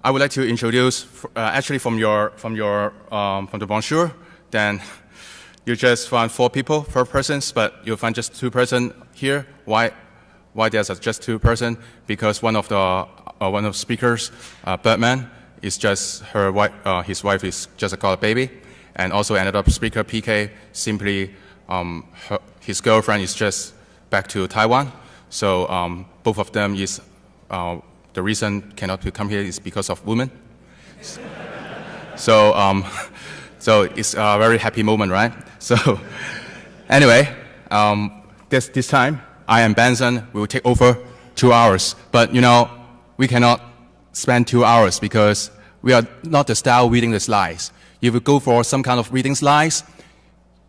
I would like to introduce, actually from the brochure, then you just find 4 people, 4 persons, but you'll find just 2 persons here. Why there's just 2 persons? Because one of the speakers, Birdman, is just her wife. His wife is just got a baby, and also another speaker, PK, simply his girlfriend is just back to Taiwan. So both of them is the reason cannot come here is because of women. So it's a very happy moment, right? So anyway, this time I and Benson will take over 2 hours. But you know, we cannot spend 2 hours because we are not the style reading the slides. If we go for some kind of reading slides,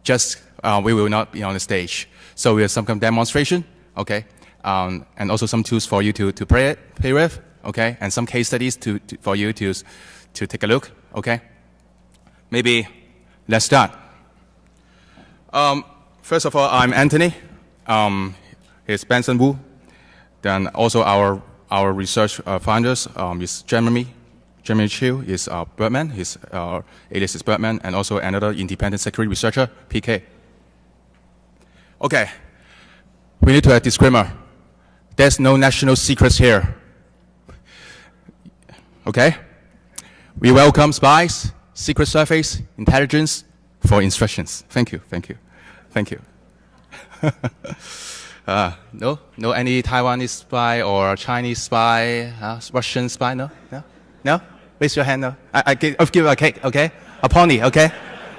just we will not be on the stage. So we have some kind of demonstration, okay, and also some tools for you to play with, okay, and some case studies for you to take a look, okay. Maybe let's start. First of all, I'm Anthony. Here's Benson Wu. Then also our research founders is Jeremy Chiu is Birdman. His alias is Birdman, and also another independent security researcher, PK. Okay, we need to have a disclaimer. There's no national secrets here. Okay? We welcome spies, secret service, intelligence for instructions. Thank you, thank you, thank you. No any Taiwanese spy or Chinese spy, Russian spy, no? Raise your hand, no? I'll give you a cake, okay? A pony, okay?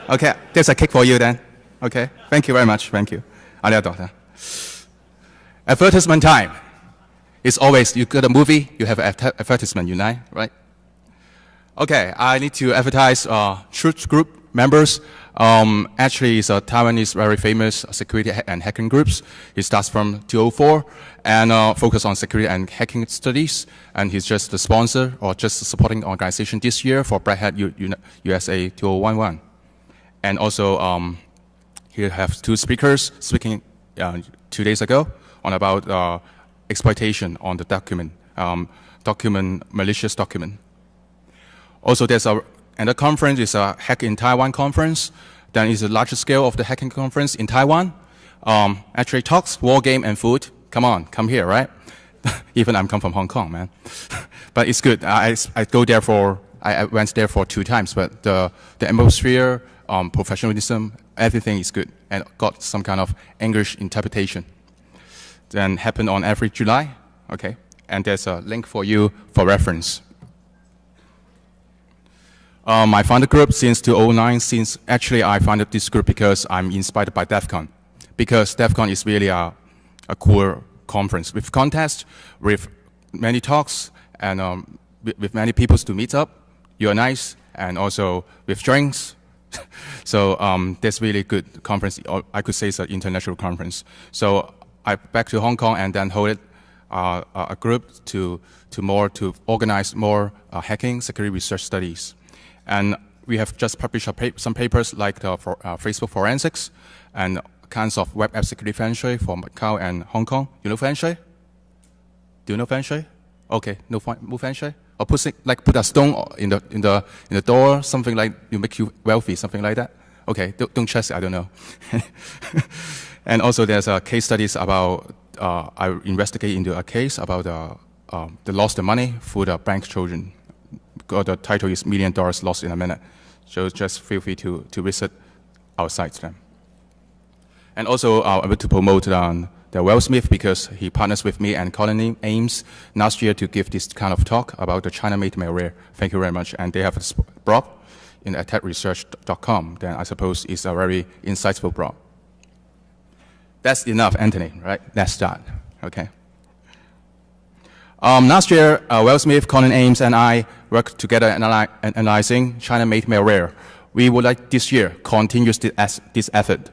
Okay, there's a cake for you then. Okay, thank you very much, thank you. Advertisement time. It's always, you got a movie, you have an advertisement, right? Okay, I need to advertise Truth Group members. Actually, it's a Taiwanese very famous security and hacking groups. He starts from 2004 and focus on security and hacking studies. And he's just the sponsor or just the supporting organization this year for Black Hat USA 2011. And also, he has 2 speakers speaking 2 days ago on about exploitation on the malicious document. Also, there's another conference, is a Hack in Taiwan conference. Then it's the largest scale of the hacking conference in Taiwan. Actually talks, war game, and food. Come on, come here, right? Even I'm come from Hong Kong, man. But it's good. I went there for 2 times, but the atmosphere, professionalism, everything is good, and got some kind of English interpretation. Then happen on every July, okay? And there's a link for you for reference. I founded the group since 2009. Actually I founded this group because I'm inspired by DEFCON. Because DEFCON is really a cool conference with contests, with many talks, and with many people to meet up. You're nice, and also with drinks. So that's really good conference. I could say it's an international conference. So I back to Hong Kong and then hold a group to organize more hacking security research studies. And we have just published some papers like Facebook forensics and kinds of web app security feng shui for Macau and Hong Kong. You know feng shui? Do you know feng shui? Okay, no feng shui? Or put a stone in the door, something like you make you wealthy, something like that. Okay, don't trust it, I don't know. And also there's case studies about I investigate into a case about the lost money for the bank children. The title is $1 Million Lost in a Minute. So just feel free to visit our sites then. And also I want to promote the Will Smith because he partners with me and Colin Ames last year to give this kind of talk about the China-made malware. Thank you very much. And they have a blog in attackresearch.com. Then I suppose it's a very insightful blog. That's enough, Anthony, right? Let's start, okay? Last year, Will Smith, Colin Ames, and I worked together analyzing China-made malware. We would like this year continue this effort.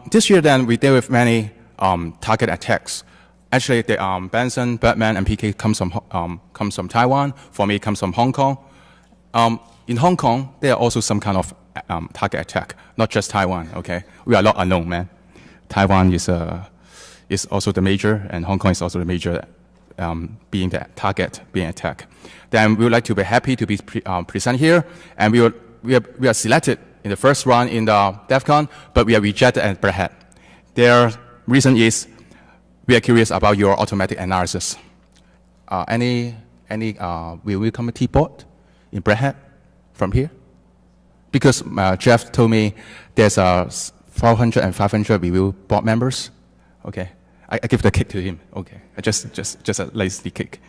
This year, then, we deal with many target attacks. Actually, Benson, Birdman, and PK comes from Taiwan. For me, it comes from Hong Kong. In Hong Kong, there are also some kind of target attack, not just Taiwan. Okay, we are not alone, man. Taiwan is also the major, and Hong Kong is also the major being the target, being attacked. Then we would like to be happy to be present here, and we are selected in the first round in the DEFCON, but we are rejected at Red Hat. Their reason is we are curious about your automatic analysis. Will we come a T-board in Red Hat from here? Because Jeff told me there's 400 and 500 review board members. Okay, I give the kick to him. Okay, just a lazy kick.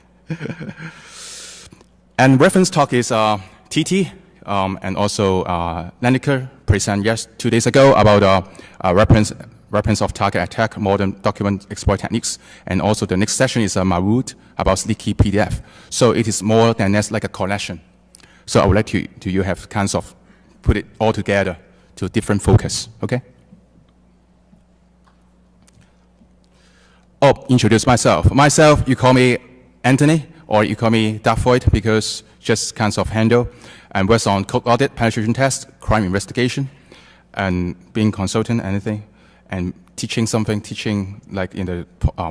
And reference talk is TT and also Lenniker present 2 days ago about reference of target attack, modern document exploit techniques, and also the next session is Maroot about leaky PDF. So it is more than just like a collection. So I would like to you have kinds of put it all together to different focus. Okay. Oh, introduce myself. Myself, you call me Anthony, or you call me Dark Void, because just kinds of handle. I work on code audit, penetration test, crime investigation, and being consultant, anything, and teaching like in the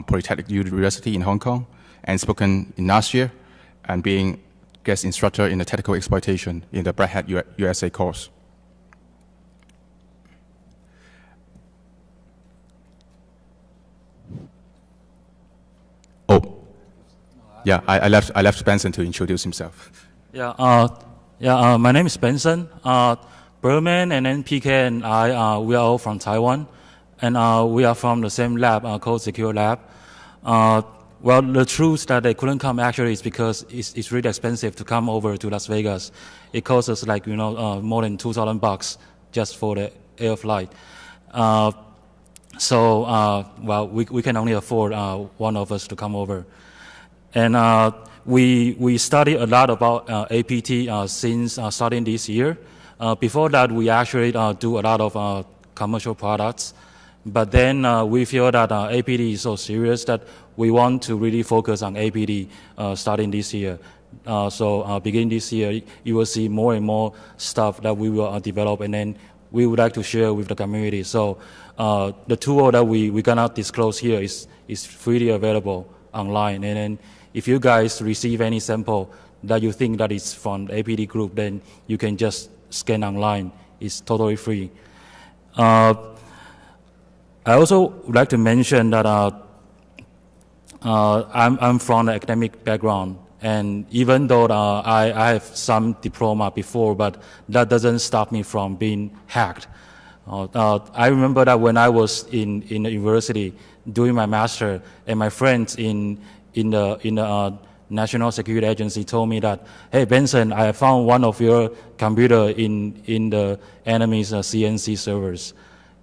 Polytechnic University in Hong Kong, and spoken in last year, and being guest instructor in the technical exploitation in the Red Hat USA course. Oh, yeah, I left Benson to introduce himself. Yeah, my name is Benson. Berman and then PK and I, we are all from Taiwan, and we are from the same lab called Xecure-Lab. Well, the truth that they couldn't come actually is because it's really expensive to come over to Las Vegas. It costs us like, more than $2,000 just for the air flight. Well, we can only afford one of us to come over. And we study a lot about APT since starting this year. Before that, we actually do a lot of commercial products. But then we feel that APT is so serious that we want to really focus on APT starting this year. So beginning this year, you will see more and more stuff that we will develop, and then we would like to share with the community. So the tool that we cannot disclose here is freely available online. And then if you guys receive any sample that you think that is from the APT group, then you can just scan online. It's totally free. I also would like to mention that I'm from an academic background, and even though I have some diploma before, but that doesn't stop me from being hacked. I remember that when I was in the university doing my master, and my friends in the National Security Agency told me that, hey Benson, I found one of your computer in the enemy's CNC servers.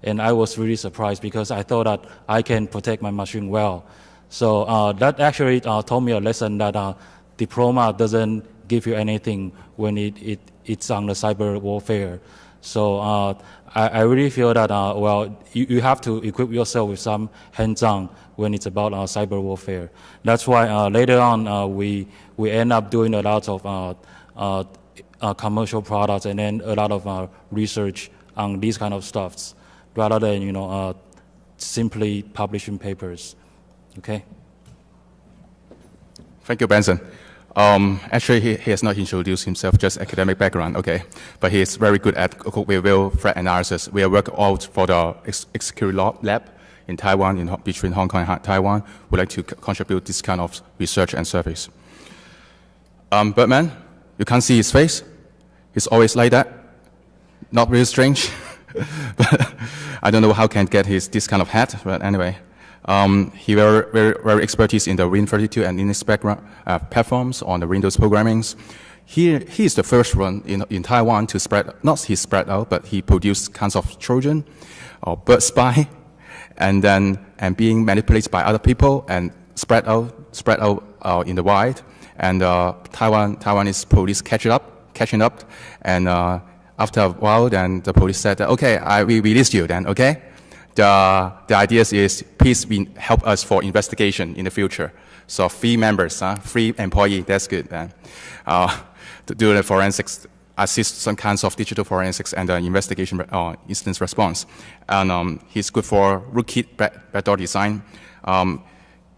And I was really surprised because I thought that I can protect my machine well. So that actually taught me a lesson that diploma doesn't give you anything when it's on the cyber warfare. So I really feel that, well, you have to equip yourself with some hands-on when it's about cyber warfare. That's why later on we end up doing a lot of commercial products and then a lot of research on these kind of stuffs, rather than simply publishing papers. Okay. Thank you, Benson. Actually, he has not introduced himself, just academic background, okay. But he is very good at code threat analysis. We are working out for the Xecure-Lab in Taiwan, between Hong Kong and Taiwan. We'd like to contribute this kind of research and service. Birdman, you can't see his face. He's always like that. Not really strange. But I don't know how can get this kind of hat, but anyway. He very expertise in the Win32 and Linux background platforms on the Windows programmings. He is the first one in Taiwan to not he spread out, but he produced kinds of Trojan or bird spy, and being manipulated by other people and spread out in the wild. And Taiwanese police catching up, and after a while, then the police said, okay, we released you then, okay? The idea is, please help us for investigation in the future. So 3 members, 3 employees, that's good then. To do the forensics, assist some kinds of digital forensics and investigation incident response. And he's good for rootkit backdoor design.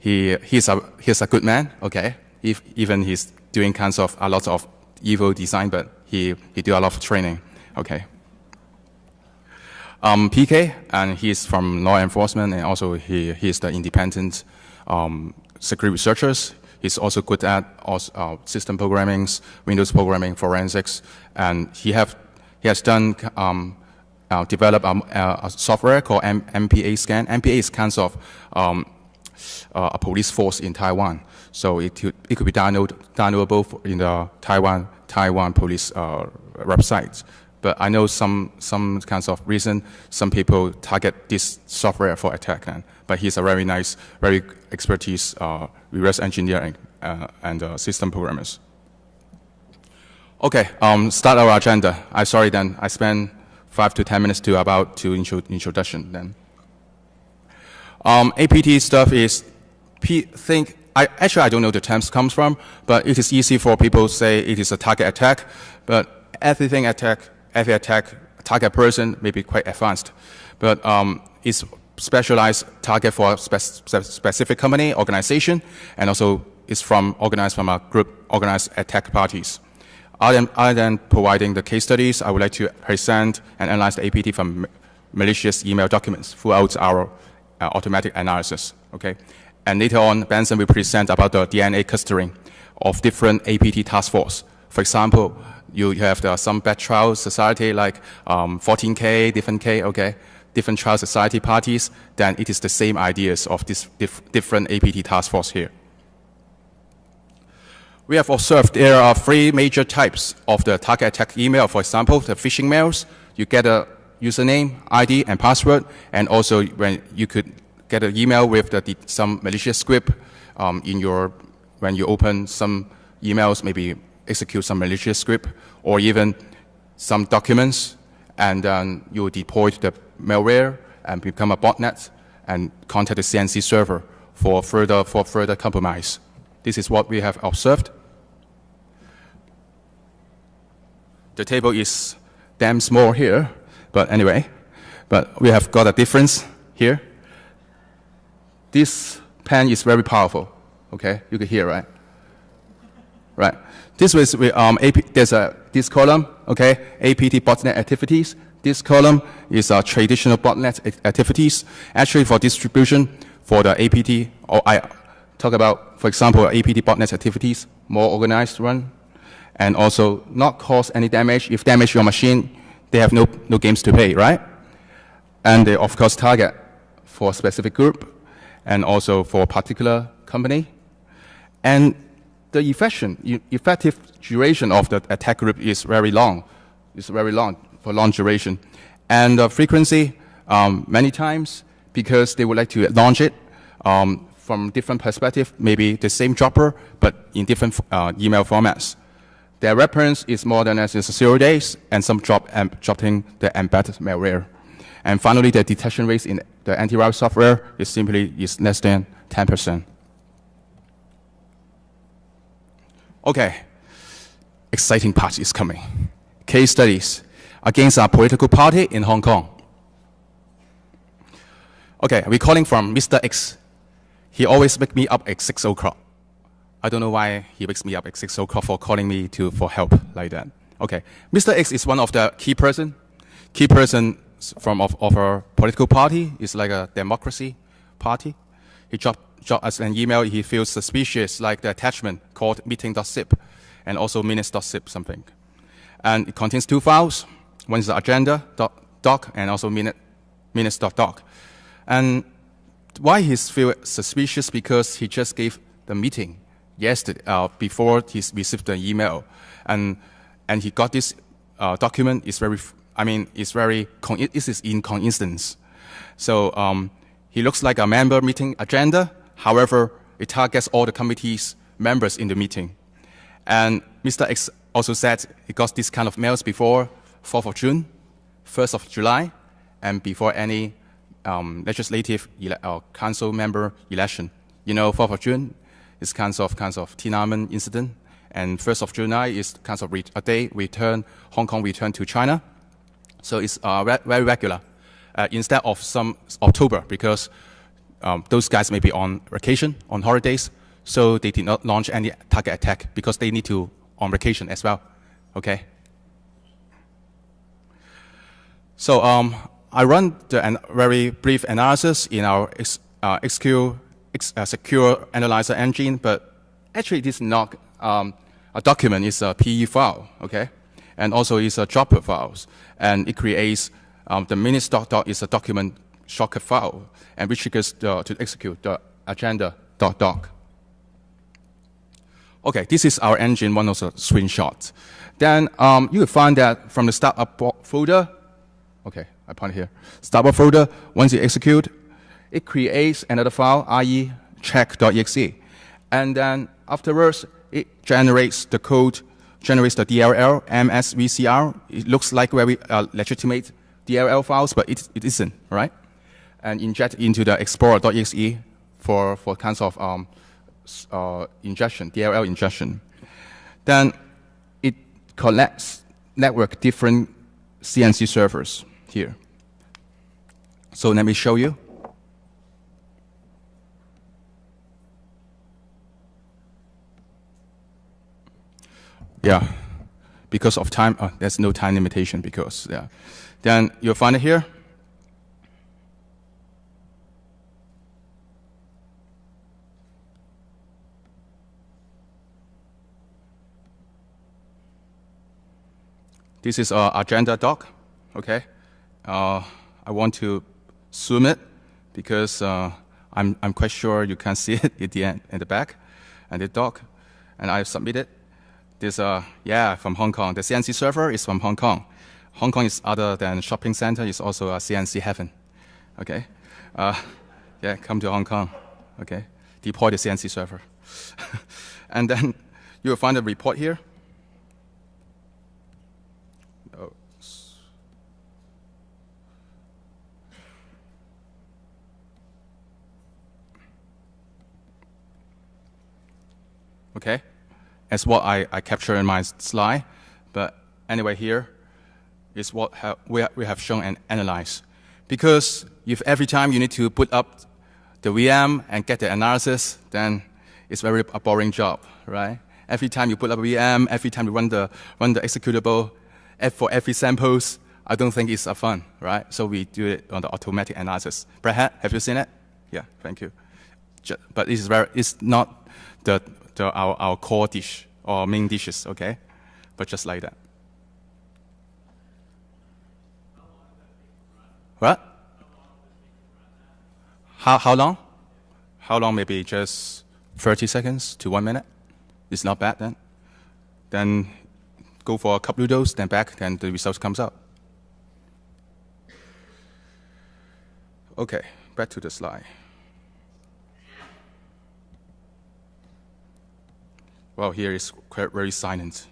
he's a good man, okay? Even he's doing a lot of evil design, but he do a lot of training, okay? PK, and he's from law enforcement, and also he's the independent security researchers. He's also good at system programming, Windows programming, forensics, and he has done develop a software called MPA scan. MPA is kind of a police force in Taiwan, so it could be downloadable in the Taiwan police website. But I know some kinds of reason some people target this software for attack. But he's a very nice, very expertise reverse engineering and system programmers. Okay, start our agenda. I spent 5 to 10 minutes to introduction then. APT stuff is actually I don't know the terms comes from, but it is easy for people to say it is a target attack, but every attack target person may be quite advanced, but it's specialized target for a specific company, organization, and also it's organized from a group organized attack parties. Other than providing the case studies, I would like to present and analyze the APT from malicious email documents throughout our automatic analysis. Okay, and later on, Benson will present about the DNA clustering of different APT task force. For example, you have some bad trial society like 14K, different K, okay, different trial society parties. Then it is the same ideas of this different APT task force here. We have observed there are 3 major types of the target attack email. For example, the phishing mails. You get a username, ID, and password, and also when you could get an email with some malicious script when you open some emails, maybe execute some malicious script, or even some documents, and then you deploy the malware and become a botnet and contact the CNC server for further compromise. This is what we have observed. The table is damn small here, but anyway, but we have got a difference here. This pen is very powerful, okay? You can hear, right? Right. This was this column, okay? APT botnet activities. This column is traditional botnet activities. Actually, for distribution, for the APT, or I talk about, for example, APT botnet activities, more organized run, and also not cause any damage. If damage your machine, they have no games to pay, right? And they, of course, target for a specific group, and also for a particular company. And the effective duration of the attack group is very long. It's very long, for long duration. And the frequency, many times, because they would like to launch it from different perspective, maybe the same dropper, but in different email formats. Their reference is more than 0 days, and some dropping the embedded malware. And finally, the detection rates in the antivirus software is less than 10%. Okay, exciting part is coming. Case studies against a political party in Hong Kong. Okay, we're calling from Mr. X. He always wakes me up at 6 o'clock. I don't know why he wakes me up at 6 o'clock for calling me for help like that. Okay, Mr. X is one of the key person of our political party. It's like a democracy party. He dropped us an email. He feels suspicious, like the attachment called meeting.zip and also minutes.zip something. And it contains 2 files. One is the agenda.doc and also minutes.doc. And why he feels suspicious? Because he just gave the meeting yesterday before he received the email, and he got this document. It's is in coincidence. So he looks like a member meeting agenda. However, it targets all the committee's members in the meeting. And Mr. X also said he got this kind of mails before 4th of June, 1st of July, and before any legislative council member election. You know, 4th of June is kind of Tiananmen incident, and 1st of July is kind of a day Hong Kong returned to China. So it's very regular. Instead of some October, because those guys may be on vacation, on holidays, so they did not launch any target attack because they need to on vacation as well. Okay. So I run the very brief analysis in our Secure Analyzer engine, but actually this is not a document. It's a PE file, okay, and also it's a dropper files, and it creates the minutes.doc is a document shortcut file, and which triggers to execute the agenda.doc. Okay, this is our engine, one of the screenshots. Then you will find that from the startup folder, okay, I point here, startup folder, once you execute, it creates another file, i.e. check.exe. And then afterwards, it generates the code, generates the DLL, MSVCR. It looks like very legitimate DLL files, but it isn't, right? And inject into the explorer.exe for kinds of ingestion, DLL ingestion. Then it collects network different CNC servers here. So let me show you. Yeah, because of time, there's no time limitation because, yeah. Then you'll find it here. This is our agenda doc, okay? I want to zoom it because I'm quite sure you can see it at the end, in the back, and the doc, and I've submitted. This, yeah, from Hong Kong. The CNC server is from Hong Kong. Hong Kong is other than shopping center. It's also a CNC heaven, okay? Yeah, come to Hong Kong, okay? Deploy the CNC server. And then you'll find a report here. Okay, as what I capture in my slide, but anyway, here is what we have shown and analyzed. Because if every time you need to put up the VM and get the analysis, then it's a boring job, right? Every time you put up a VM, every time you run the executable, for every samples, I don't think it's fun, right? So we do it on the automatic analysis. Brad, have you seen it? Yeah, thank you. But it's not our core dish or main dishes, okay? But just like that. What? How long? How long? Maybe just 30 seconds to 1 minute. It's not bad then. Then go for a cup noodles, then back, then the results comes out. Okay, back to the slide. Well, here is quite very silent.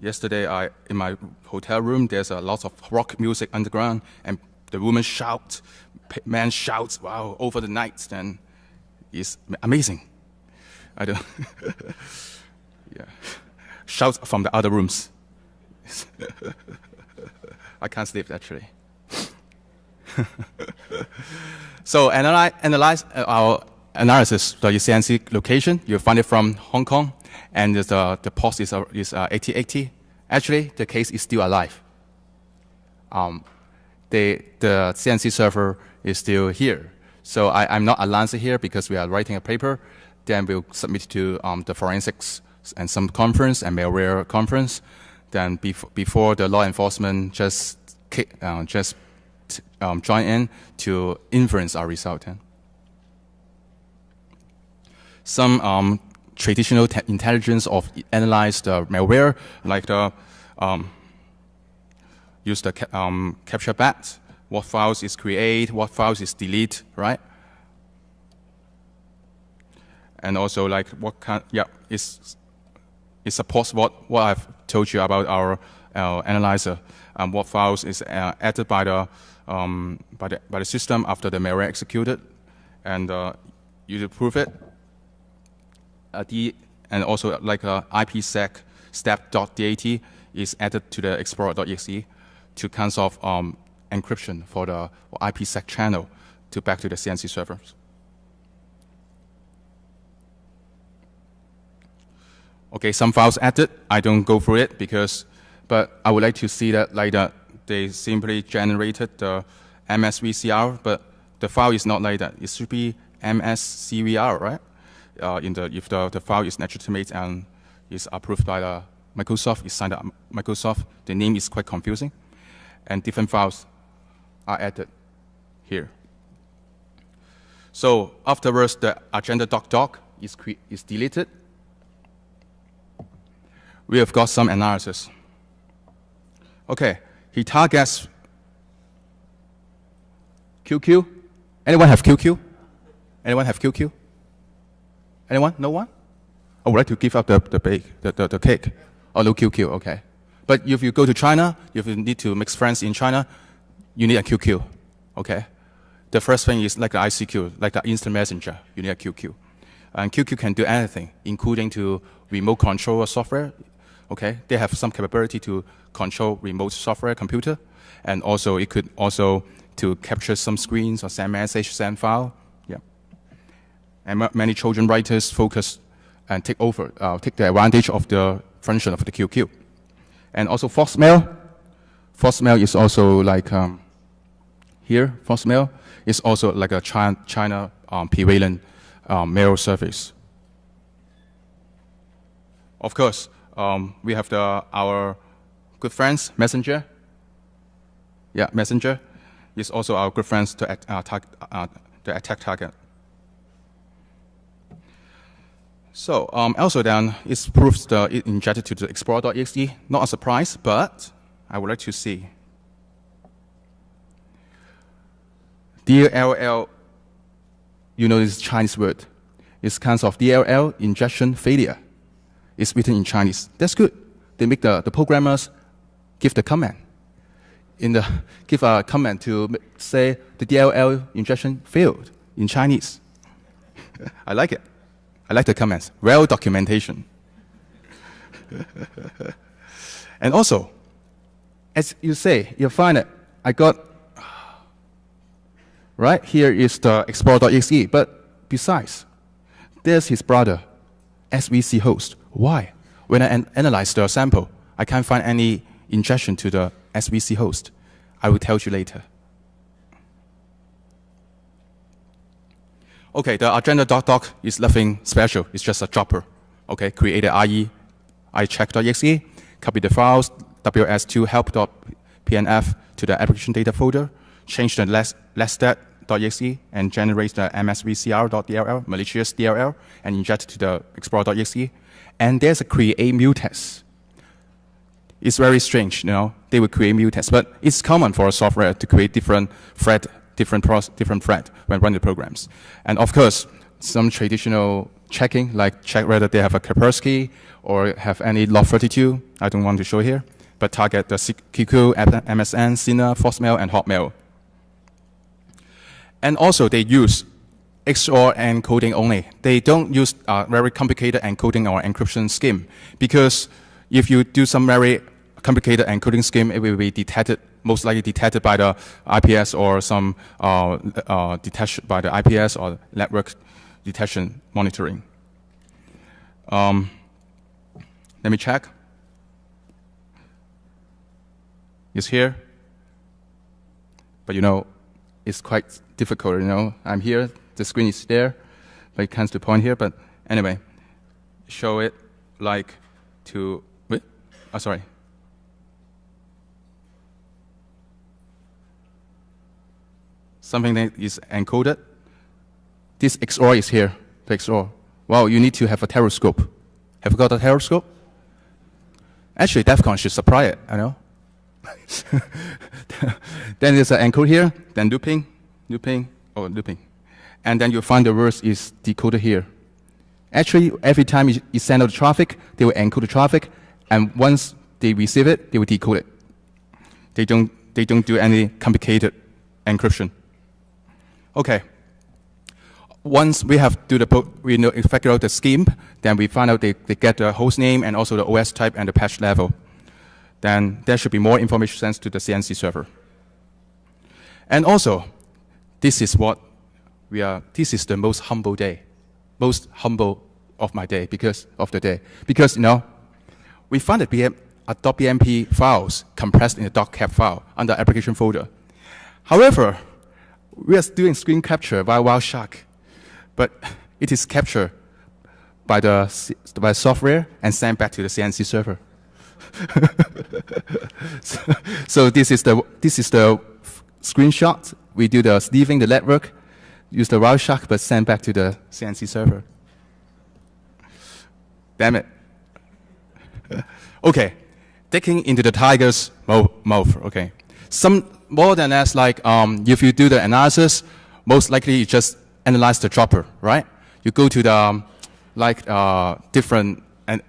Yesterday, in my hotel room, there's a lot of rock music underground, and the woman shouts, man shouts, wow, over the night, and it's amazing. I don't, yeah, shouts from the other rooms. I can't sleep actually. So analyze our analysis, the CNC location. You find it from Hong Kong, and the post is 8080. Actually, the case is still alive. The CNC server is still here. So I'm not announcing here because we are writing a paper. Then we'll submit to the forensics and some conference and malware conference. Then before the law enforcement just join in to influence our result. Some traditional intelligence of analyze the malware, like the use the capture bat, what files is create, what files is delete, right? And also like what kind, yeah, it supports what I've told you about our analyzer, what files is added by the system after the malware executed, and you prove it. And also like IPsec step.dat is added to the explorer.exe to kinds of encryption for the IPsec channel to back to the CNC servers. Okay, some files added. I don't go through it but I would like to see that like that they simply generated the MSVCR, but the file is not like that. It should be MSCVR, right? If the file is legitimate and is approved by the Microsoft, is signed by Microsoft, the name is quite confusing, and different files are added here. So afterwards, the agenda.doc is deleted. We have got some analysis. Okay, he targets QQ. Anyone have QQ? Anyone have QQ? Anyone? No one? I would like to give up the cake. Oh, no QQ, okay. But if you go to China, if you need to make friends in China, you need a QQ, okay? The first thing is like the ICQ, like the instant messenger, you need a QQ. And QQ can do anything, including to remote control software, okay? They have some capability to control remote software computer, and also it could also to capture some screens or send message, send file, yeah. And many children writers focus and take the advantage of the function of the QQ. And also Foxmail. Foxmail is also like here, Foxmail is also like a China prevalent mail service. Of course, we have our good friends, Messenger. Yeah, Messenger is also our good friends to the attack target. So also then, it proves it injected to the Explorer.exe. Not a surprise, but I would like to see. DLL, you know this Chinese word. It's kind of DLL, injection failure. It's written in Chinese. That's good. They make the programmers give the comment. Give a comment to say the DLL injection failed in Chinese. I like it. I like the comments. Well documentation. And also, as you say, you find it. I got, right here is the Explorer.exe, but besides, there's his brother, SVC host. Why? When I analyze the sample, I can't find any injection to the SVC host. I will tell you later. Okay, the agenda.doc is nothing special. It's just a dropper. Okay, create an iCheck.exe, copy the files, ws2 help.pnf to the application data folder, change the lessdat.exe, and generate the msvcr.dll, malicious DLL, and inject to the explorer.exe. And there's a create mutex. It's very strange, you know. They will create mutex, but it's common for a software to create different thread when running the programs. And of course, some traditional checking, like check whether they have a Kaspersky or have any log32. I don't want to show here, but target the QQ, MSN, Sina, Foxmail, and Hotmail. And also, they use XOR encoding only. They don't use very complicated encoding or encryption scheme, because if you do some very complicated encoding scheme, it will be detected, most likely detected by the IPS or some detection by the IPS or network detection monitoring. Let me check. It's here, but you know, it's quite difficult. You know, I'm here, the screen is there, but it comes to point here. But anyway, show it like to. Wait, sorry. Something that is encoded. This XOR is here, the XOR. Wow, you need to have a teroscope. Have you got a teroscope? Actually, DEFCON should supply it, I know. Then there's an encode here, then looping. And then you find the words is decoded here. Actually, every time you send out the traffic, they will encode the traffic, and once they receive it, they will decode it. They don't do any complicated encryption. Okay. Once we have figure out the scheme, then we find out they get the host name and also the OS type and the patch level. Then there should be more information sent to the CNC server. And also, this is the most humble day, most humble of my day because you know we found that .bmp files compressed in a .cap file under application folder. However, we are doing screen capture by Wireshark, but it is captured by the software and sent back to the CNC server. so this is the screenshot. We do the leaving the network, use the Wireshark, but send back to the CNC server. Damn it. Okay, digging into the tiger's mouth. Okay, some more than that, like if you do the analysis, most likely you just analyze the dropper, right? You go to the different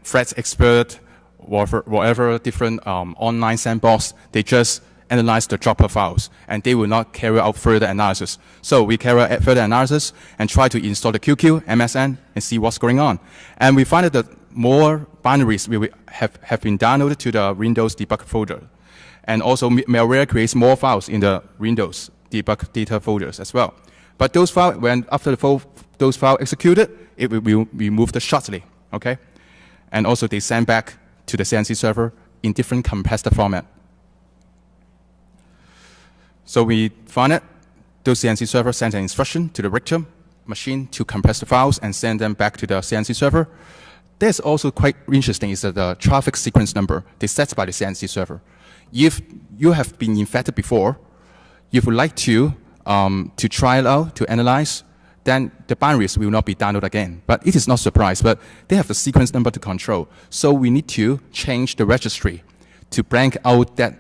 threat expert, whatever different online sandbox. They just analyze the dropper files, and they will not carry out further analysis. So we carry out further analysis and try to install the QQ, MSN, and see what's going on. And we find that more binaries have been downloaded to the Windows debug folder. And also malware creates more files in the Windows debug data folders as well. But those files, after those files executed, it will be removed shortly, okay? And also they send back to the CNC server in different compressed format. So we found it. Those CNC server sent an instruction to the victim machine to compress the files and send them back to the CNC server. That's also quite interesting is that the traffic sequence number they set by the CNC server. If you have been infected before, if you would like to try it out, to analyze, then the binaries will not be downloaded again. But it is not a surprise, but they have the sequence number to control. So we need to change the registry to blank out that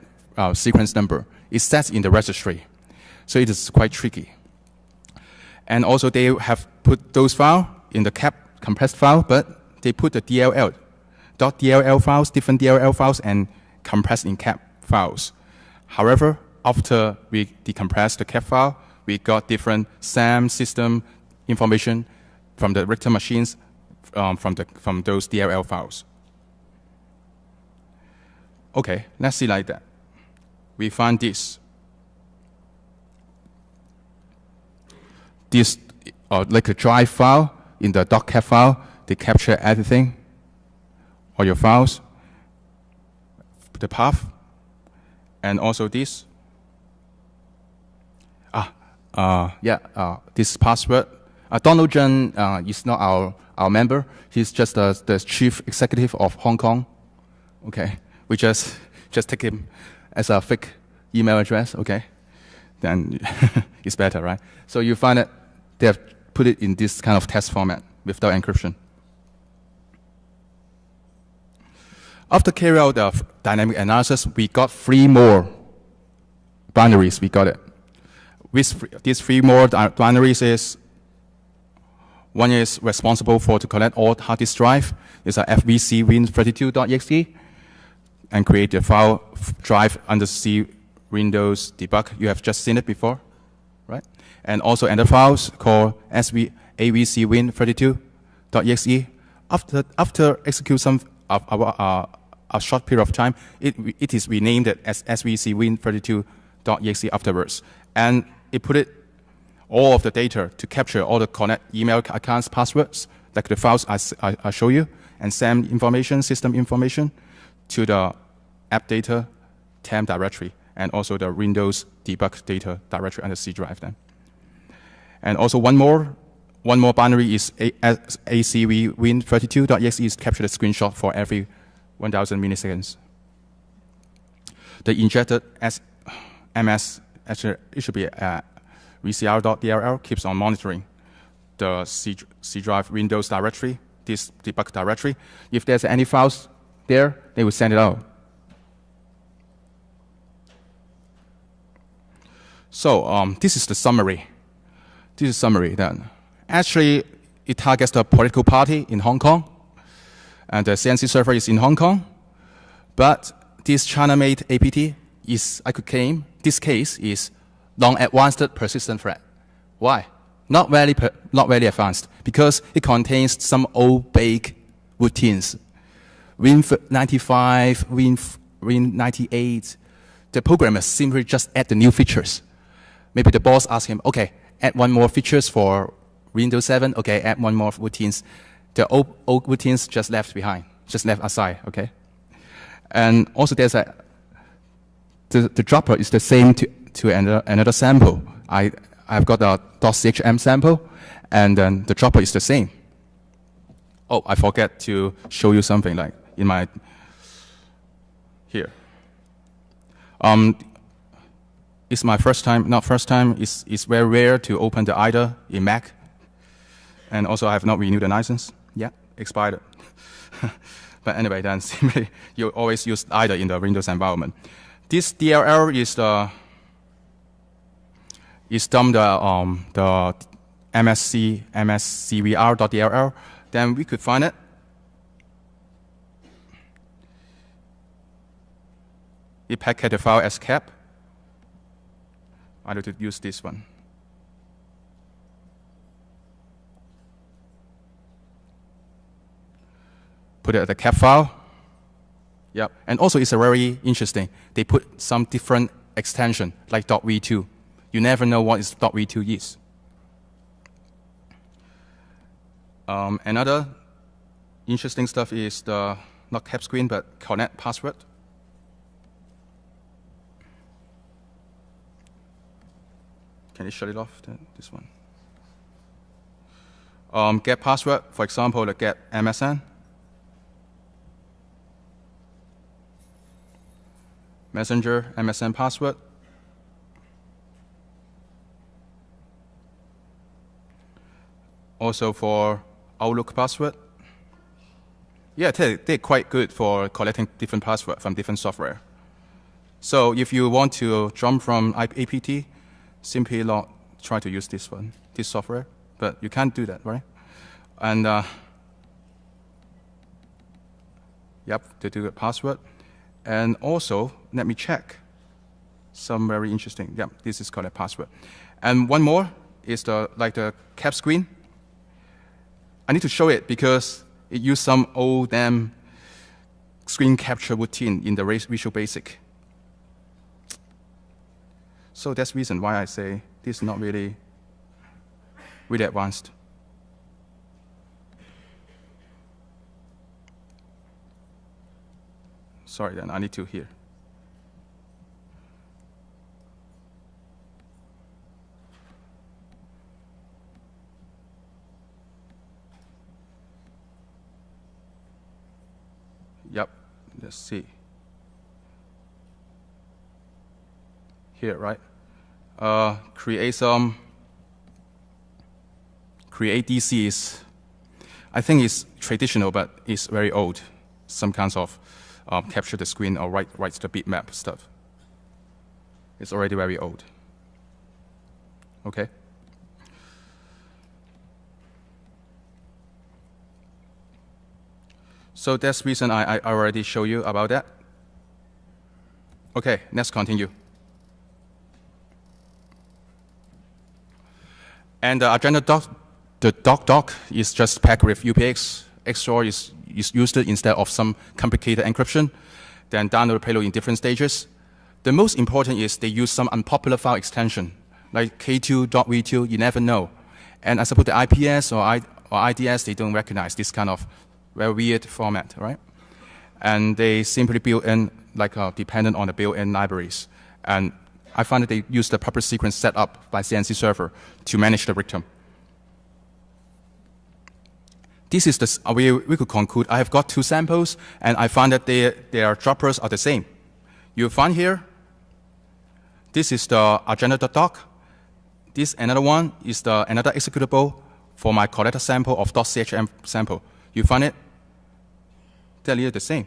sequence number. It's set in the registry. So it is quite tricky. And also they have put those files in the cap compressed file, but they put the .dll files, different DLL files, and compressed in cap files. However, after we decompress the cap file, we got different SAM system information from the victim machines from those DLL files. Okay, let's see like that. We find this. This like a drive file in the .cap file. They capture everything, all your files, the path, and also this. This password. Donald Zheng is not our member. He's just the chief executive of Hong Kong. Okay, we just take him as a fake email address. Okay, then it's better, right? So you find that they have put it in this kind of text format without encryption. After carrying out the dynamic analysis, we got 3 more binaries. We got it. With these 3 more binaries is, one is responsible to collect all hard disk drive. It's a FVC win32.exe and create a file drive under C Windows debug. You have just seen it before, right? And also other files called avc win32.exe. After execute some a short period of time, it is renamed as svc win32.exe afterwards. And it put all of the data to capture all the connect email accounts, passwords, like the files I show you, and SAM information, system information, to the app data temp directory, and also the Windows debug data directory under C drive then. And also one more binary is acv win32.exe is captured a screenshot for every 1,000 milliseconds. The injected MS, actually it should be vcr.dll, keeps on monitoring the C drive Windows directory, this debug directory. If there's any files there, they will send it out. So this is the summary. This is summary then. Actually, it targets the political party in Hong Kong, and the CNC server is in Hong Kong. But this China-made APT is, I could claim, this case is non-advanced persistent threat. Why? Not very advanced, because it contains some old baked routines. Win95, Win98. The programmer simply just add the new features. Maybe the boss asks him, okay, add 1 more features for Windows 7. Okay, add 1 more routines. the old routines just left behind, just left aside, okay? And also there's the dropper is the same to another sample. I've got a .chm sample, and then the dropper is the same. Oh, I forget to show you something like in my, here. It's my first time, not first time, it's very rare to open the IDA in Mac. And also I have not renewed the license. Yeah, expired. But anyway, then simply you always use IDA in the Windows environment. This DLL is the mscvr.dll. Then we could find it. It packet the file as cap. I need to use this one. Put it at the cap file. Yep. And also it's a very interesting. They put some different extension like .v2. You never know what is .v2 is. Another interesting stuff is the, not cap screen, but connect password. Can you shut it off, this one? Get password, for example, the get MSN. Messenger, MSN password. Also for Outlook password. Yeah, they're quite good for collecting different passwords from different software. So if you want to jump from APT, simply try to use this one, this software. But you can't do that, right? And yep, to do a password. And also, let me check some very interesting. Yep, this is called a password. And one more is the cap screen. I need to show it because it used some old screen capture routine in the Visual Basic. So that's the reason why I say this is not really advanced. Sorry, then I need to hear. Yep, let's see. Here, right? Create DC is, I think it's traditional, but it's very old. Some kinds of capture the screen or write the bitmap stuff. It's already very old. Okay. So that's the reason I already showed you about that. Okay, let's continue. And the agenda doc is just packed with UPX. XOR is used instead of some complicated encryption. Then download the payload in different stages. The most important is they use some unpopular file extension, like K2.v2, you never know. And I suppose the IPS or IDS, they don't recognize this kind of very weird format, right? And they simply build in, dependent on the built-in libraries. And I find that they use the public sequence set up by CNC server to manage the victim. This is the, we could conclude, I have got two samples, and I find that their droppers are the same. You find here, this is the agenda.doc. This another one is another executable for my collector sample of .chm sample. You find it? They're nearly the same,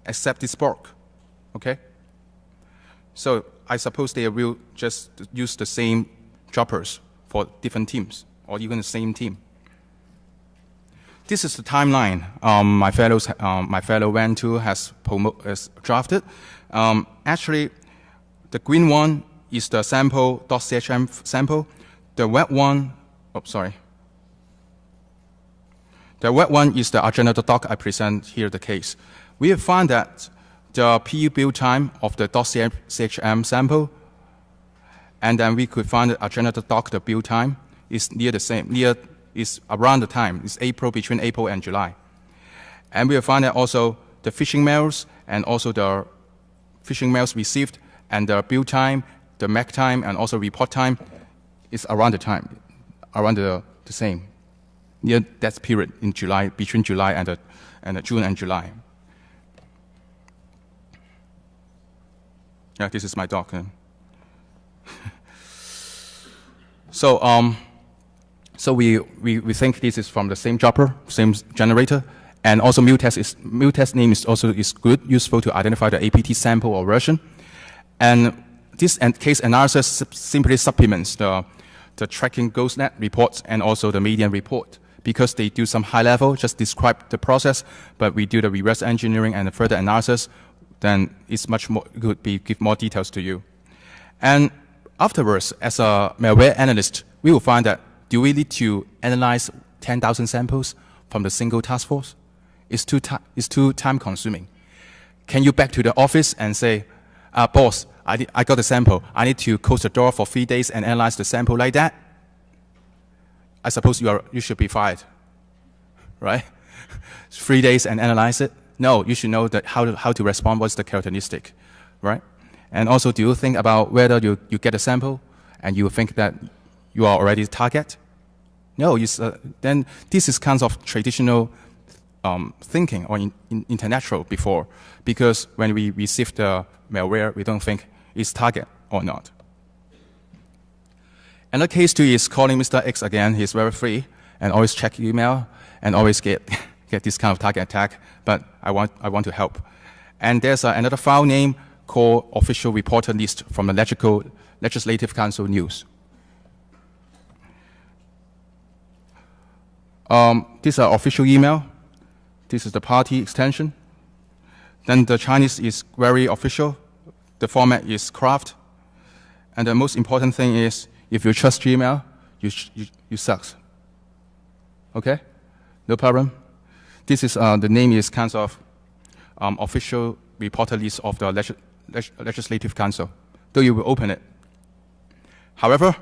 except this fork, okay? So I suppose they will just use the same droppers for different teams, or even the same team. This is the timeline my fellow Van2 has drafted. Actually, the green one is the sample .chm sample. The red one, the red one is the agenda.doc I present here the case. We have found that the PU build time of the .chm sample, and then we could find the agenda.doc, the build time, is near the same, near is around the time. It's April, between April and July. And we will find that also the phishing mails and also the phishing mails received and the build time, the MAC time, and also report time is around the time, around the same. Near that period in July, between July and June and July. Yeah, this is my dog. So we think this is from the same dropper, same generator, and also mutest name is good, useful to identify the APT sample or version. And this case analysis simply supplements the tracking GhostNet reports and also the median report, because they do some high level, just describe the process, but we do the reverse engineering and the further analysis, then it's much more give more details to you. And afterwards, as a malware analyst, we will find that do we need to analyze 10,000 samples from the single task force? It's too time consuming. Can you back to the office and say, boss, I got a sample. I need to close the door for 3 days and analyze the sample like that? I suppose you should be fired, right? 3 days and analyze it? No, you should know that how to respond, what's the characteristic, right? And also, do you think about whether you get a sample and you think that you are already the target? No, then this is kind of traditional thinking or international before, because when we receive the malware, we don't think it's target or not. Another case too is calling Mr. X again. He's very free and always check email and always get this kind of target attack, but I want to help. And there's another file name called official reporter list from the Legislative Council News. This is our official email. This is the party extension. Then the Chinese is very official. The format is craft. And the most important thing is, if you trust Gmail, you sucks. Okay? No problem? This is, the name is kind of official reporter list of the Legislative Council. Though you will open it. However,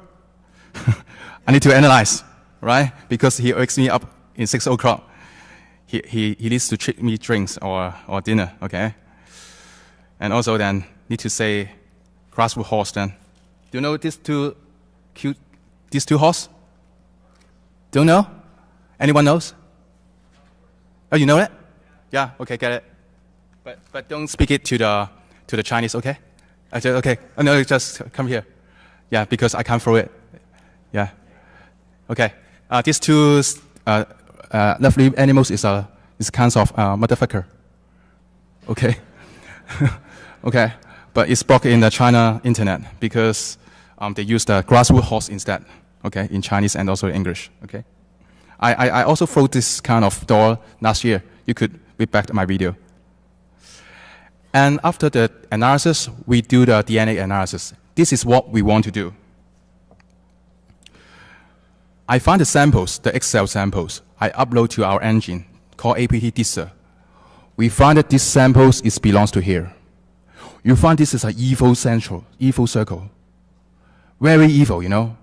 I need to analyze, right? Because he wakes me up in 6 o'clock. He needs to treat me drinks or dinner, okay? And also then need to say grassroots horse then. Do you know these two horse? Don't know? Anyone knows? Oh, you know it? Yeah, okay, get it. But don't speak it to the Chinese, okay? Okay, oh, no, just come here. Yeah, because I can't throw it. Yeah. Okay. These two lovely animals is kinds of motherfucker. Okay. Okay. But it's blocked in the China internet because they use the grassroots horse instead. Okay, in Chinese and also English. Okay. I also wrote this kind of door last year. You could read back my video. And after the analysis, we do the DNA analysis. This is what we want to do. I find the samples, the Excel samples, I upload to our engine called APT Disser. We find that these samples belongs to here. You find this is an evil circle. Very evil, you know.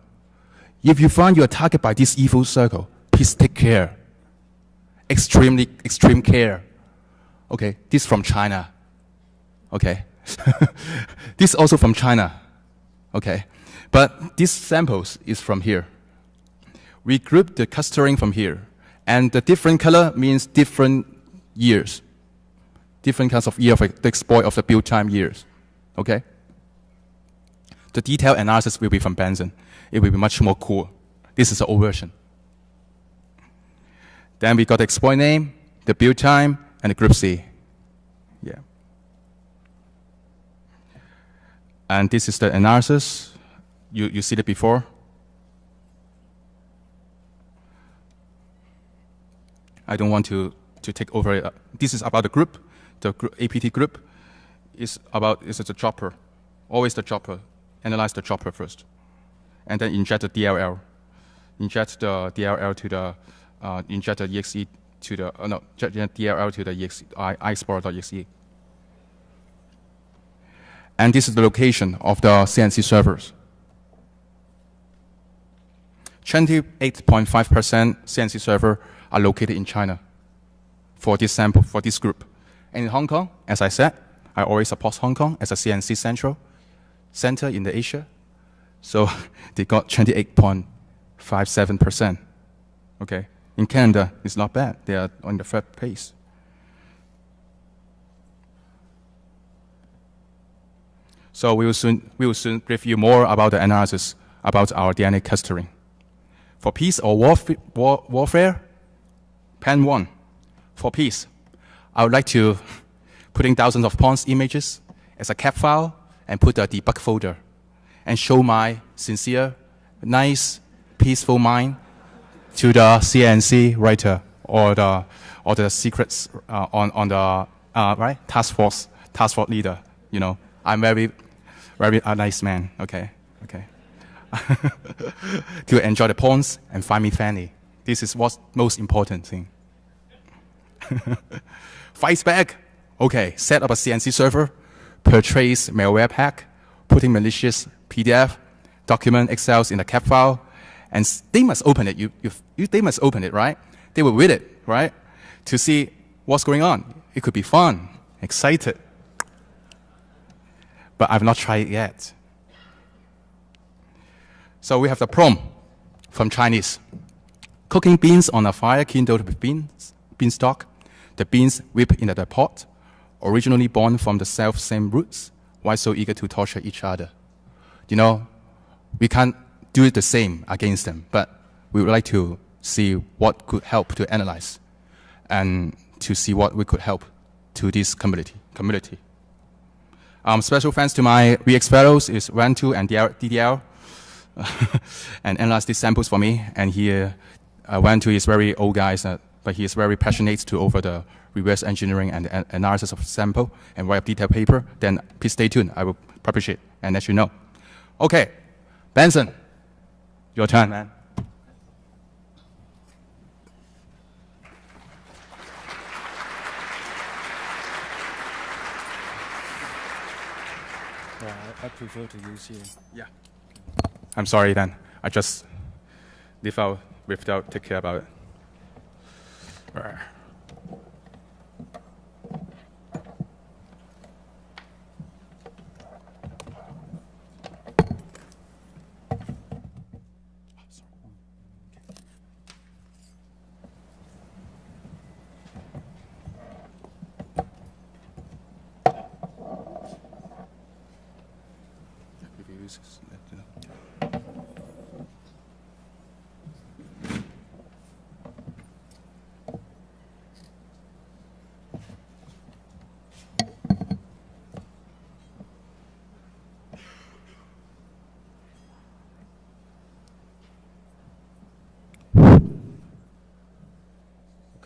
If you find your target by this evil circle, please take care. Extreme care. Okay, this from China. Okay. This also from China. Okay. But these samples is from here. We group the clustering from here. And the different color means different years. Different kinds of year of the exploit of the build time years. Okay? The detailed analysis will be from Benson. It will be much more cool. This is the old version. Then we got the exploit name, the build time, and the group C. Yeah. And this is the analysis. You see it before. I don't want to take over it. This is about the group. The APT group is the chopper. Always the chopper. Analyze the chopper first. And then inject the DLL. Inject the DLL to the, inject the exe to the, inject the DLL to the exe, iExplorer.exe. And this is the location of the CNC servers. 28.5% CNC server are located in China for this sample, for this group. And in Hong Kong, as I said, I always support Hong Kong as a CNC center in the Asia. So they got 28.57%. Okay. In Canada, it's not bad. They are on the third place. So we will soon review more about the analysis about our DNA clustering. For peace or warfare, Pen 1. For peace, I would like to put in thousands of points images as a cap file and put a debug folder and show my sincere, nice, peaceful mind to the CNC writer or the secrets on the right task force leader. You know, I'm very nice man. Okay. To enjoy the points and find me funny. This is what's most important thing. Fight back. Okay, set up a CNC server, purchase malware pack, putting malicious PDF, document Excels in the cap file, and they must open it. They must open it, right? They will read it, right? To see what's going on. It could be fun, excited. But I've not tried it yet. So we have the prompt from Chinese. Cooking beans on a fire kindled with beanstalk. The beans whip into the pot, originally born from the self-same roots. Why so eager to torture each other? You know, we can't do it the same against them, but we would like to see what could help to analyze and to see what we could help to this community. Special thanks to my VX fellows is Wan2 and DDL and analyze these samples for me. And here, Wan2 is very old guys, but he is very passionate to over the reverse engineering and analysis of sample and write a detailed paper. Then please stay tuned. I will publish it and let you know. Okay, Benson, your turn, man. I prefer to use here. Yeah. I'm sorry then. I just leave out without take care about it.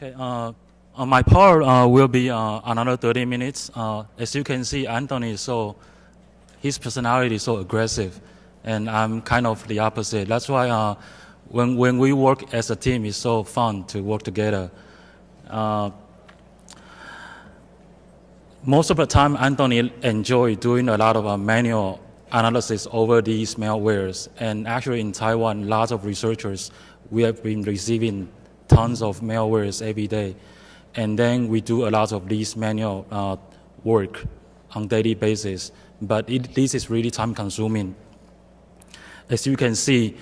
Okay, on my part will be another 30 minutes. As you can see, Anthony his personality is so aggressive, and I'm kind of the opposite. That's why when we work as a team, it's so fun to work together. Most of the time, Anthony enjoy doing a lot of manual analysis over these malwares, and actually in Taiwan, lots of researchers, we have been receiving tons of malwares every day. And then we do a lot of these manual work on daily basis. But this is really time consuming. As you can see,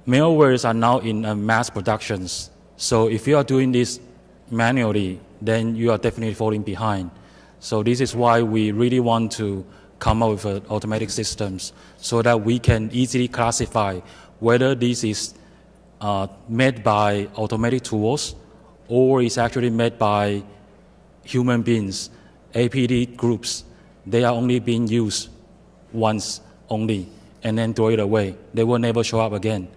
malwares are now in mass productions. So if you are doing this manually, then you are definitely falling behind. So this is why we really want to come up with automatic systems so that we can easily classify whether this is made by automatic tools or is actually made by human beings. APT groups, they are only being used once only and then throw it away. They will never show up again.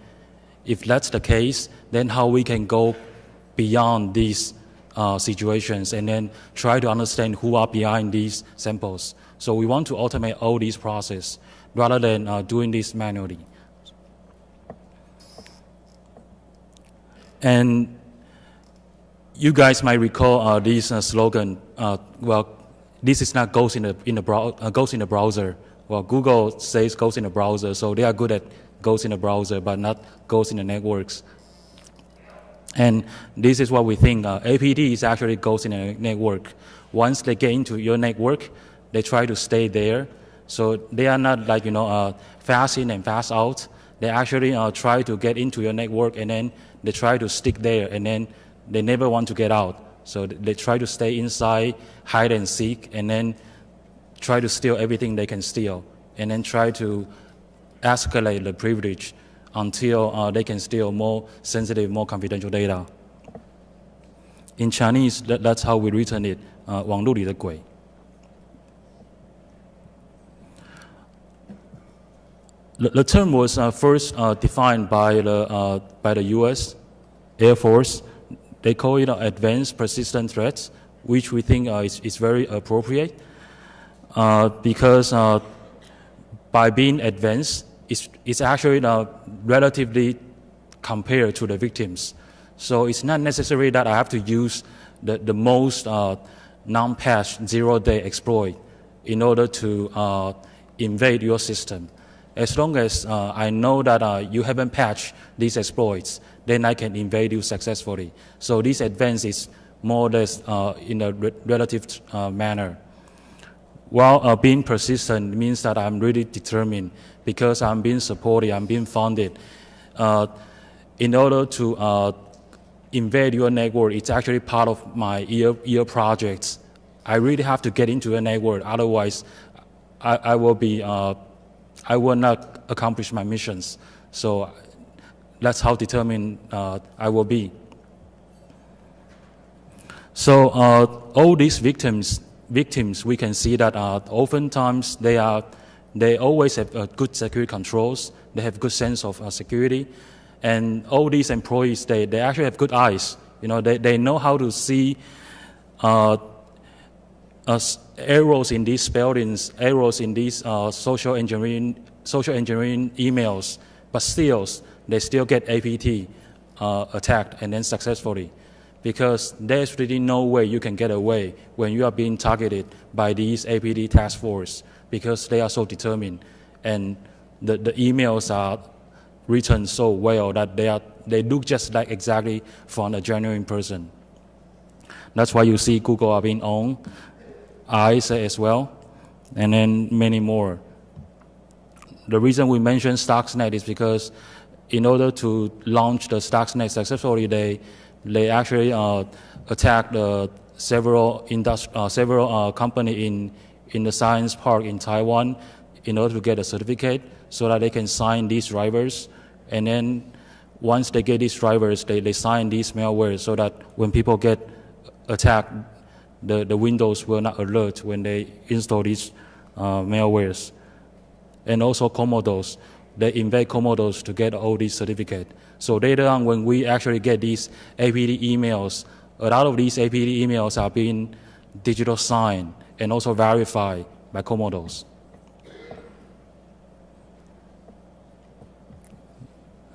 If that's the case, then how we can go beyond these situations and then try to understand who are behind these samples. So we want to automate all these processes rather than doing this manually. And you guys might recall this slogan. Well, this is not goes in the browser. Well, Google says goes in the browser, so they are good at goes in the browser, but not goes in the networks. And this is what we think. APT is actually goes in a network. Once they get into your network, they try to stay there. So they are not like, fast in and fast out. They actually try to get into your network, and then they try to stick there, and then they never want to get out. So they try to stay inside, hide and seek, and then try to steal everything they can steal, and then try to escalate the privilege until they can steal more sensitive, more confidential data. In Chinese, that's how we written it, 网路里的鬼. The term was first defined by the U.S. Air Force. They call it advanced persistent threats, which we think is very appropriate because by being advanced, it's actually relatively compared to the victims. So it's not necessary that I have to use the most non-patch zero-day exploit in order to invade your system. As long as I know that you haven't patched these exploits, then I can invade you successfully. So this advance is more or less in a relative manner. While being persistent means that I'm really determined because I'm being supported, I'm being funded. In order to invade your network, it's actually part of my year projects. I really have to get into a network, otherwise I will not accomplish my missions. So that's how determined I will be. So all these victims, we can see that oftentimes they always have good security controls. They have good sense of security, and all these employees they actually have good eyes. They know how to see errors in these spellings, errors in these social engineering emails, but still they still get APT attacked and then successfully, because there's really no way you can get away when you are being targeted by these APT task force, because they are so determined, and the emails are written so well that they look just like exactly from a genuine person. That's why you see Google are being owned, ICE as well, and then many more. The reason we mention Stuxnet is because in order to launch the Stuxnet successfully, they actually attacked several companies in the science park in Taiwan in order to get a certificate so that they can sign these drivers. And then once they get these drivers, they sign these malware so that when people get attacked, the Windows will not alert when they install these malwares. And also Commodores, they invade Commodores to get all these certificates. So later on, when we actually get these APT emails, a lot of these APT emails are being digital signed and also verified by Commodores.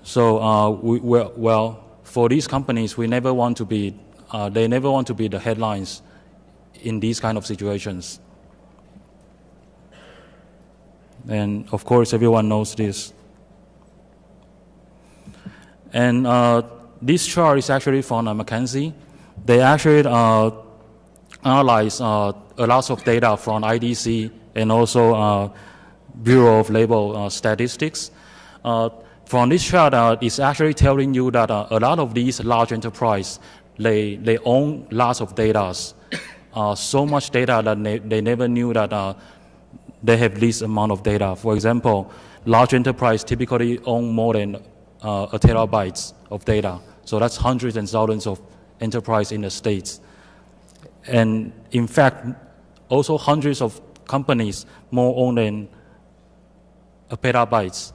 So well, for these companies, we never want to be, they never want to be the headlines in these kind of situations. And of course, everyone knows this. And this chart is actually from McKinsey. They actually analyze a lot of data from IDC and also Bureau of Labor Statistics. From this chart, it's actually telling you that a lot of these large enterprises, they own lots of data. So much data that they never knew that they have this amount of data. For example, large enterprise typically own more than a terabyte of data. So that's hundreds and thousands of enterprises in the States. And in fact, also hundreds of companies more own than a petabyte.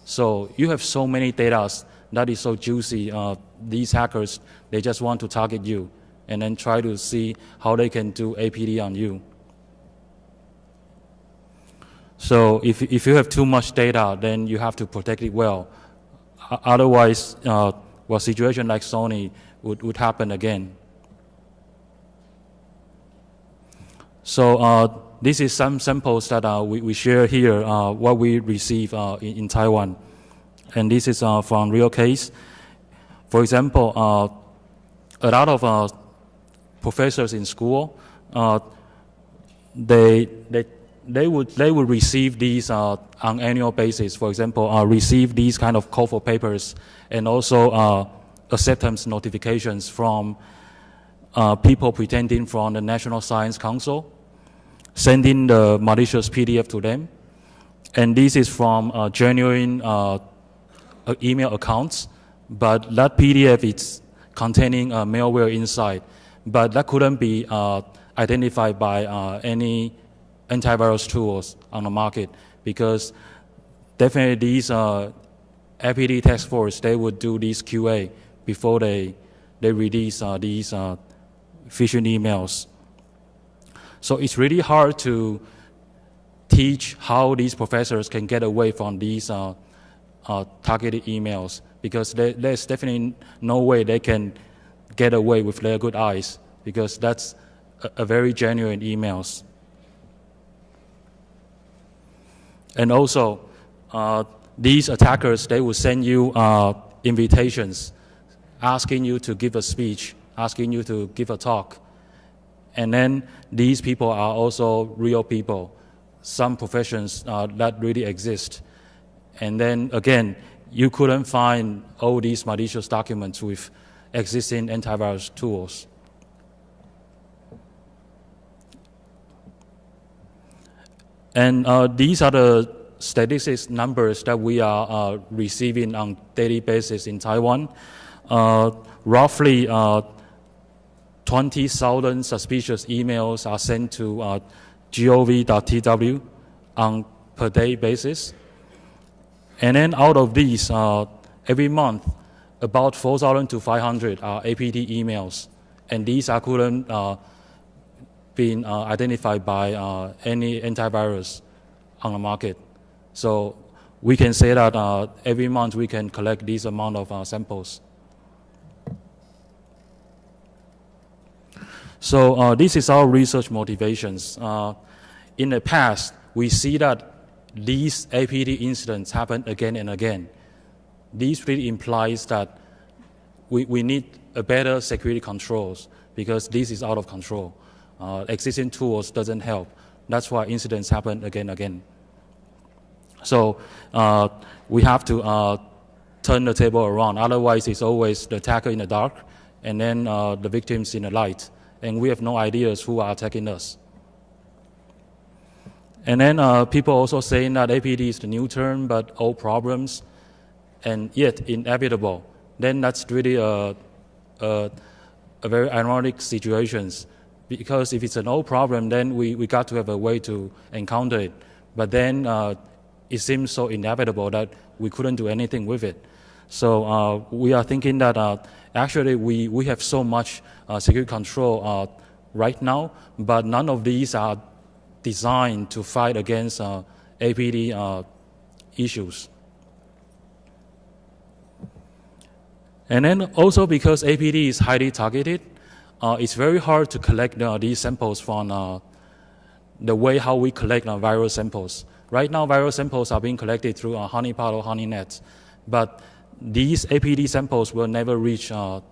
So you have so many data that is so juicy. These hackers, they just want to target you and then try to see how they can do APT on you. So if you have too much data, then you have to protect it well. Otherwise, a situation like Sony would happen again. So this is some samples that we share here, what we receive in Taiwan. and this is from real case. For example, a lot of professors in school, they would receive these on annual basis. For example, receive these kind of call for papers, and also acceptance notifications from people pretending from the National Science Council, sending the malicious PDF to them. And this is from genuine email accounts, but that PDF is containing malware inside. But that couldn't be identified by any antivirus tools on the market, because definitely these APT task force, they would do this QA before they release these phishing emails. So it's really hard to teach how these professors can get away from these targeted emails, because there's definitely no way they can get away with their good eyes, because that's a very genuine emails. And also, these attackers, they will send you invitations, asking you to give a speech, asking you to give a talk. And then these people are also real people, some professions that really exist. And then again, you couldn't find all these malicious documents with existing antivirus tools. And these are the statistics numbers that we are receiving on daily basis in Taiwan. Roughly 20,000 suspicious emails are sent to gov.tw on per day basis. And then out of these, every month, about 4,000 to 500 are APT emails. And these are couldn't been identified by any antivirus on the market. So we can say that every month we can collect this amount of samples. So this is our research motivations. In the past, we see that these APT incidents happen again and again. This really implies that we need a better security controls, because this is out of control. Existing tools doesn't help. That's why incidents happen again and again. So we have to turn the table around. Otherwise, it's always the attacker in the dark, and then the victims in the light. And we have no ideas who are attacking us. And then people also saying that APT is the new term, but old problems, and yet inevitable. Then that's really a very ironic situation, because if it's an old problem, then we got to have a way to encounter it. But then it seems so inevitable that we couldn't do anything with it. So we are thinking that actually we have so much security control right now, but none of these are designed to fight against APT issues. And then also because APT is highly targeted, it's very hard to collect these samples from the way how we collect viral samples. Right now, viral samples are being collected through honeypot or honeynet, but these APT samples will never reach all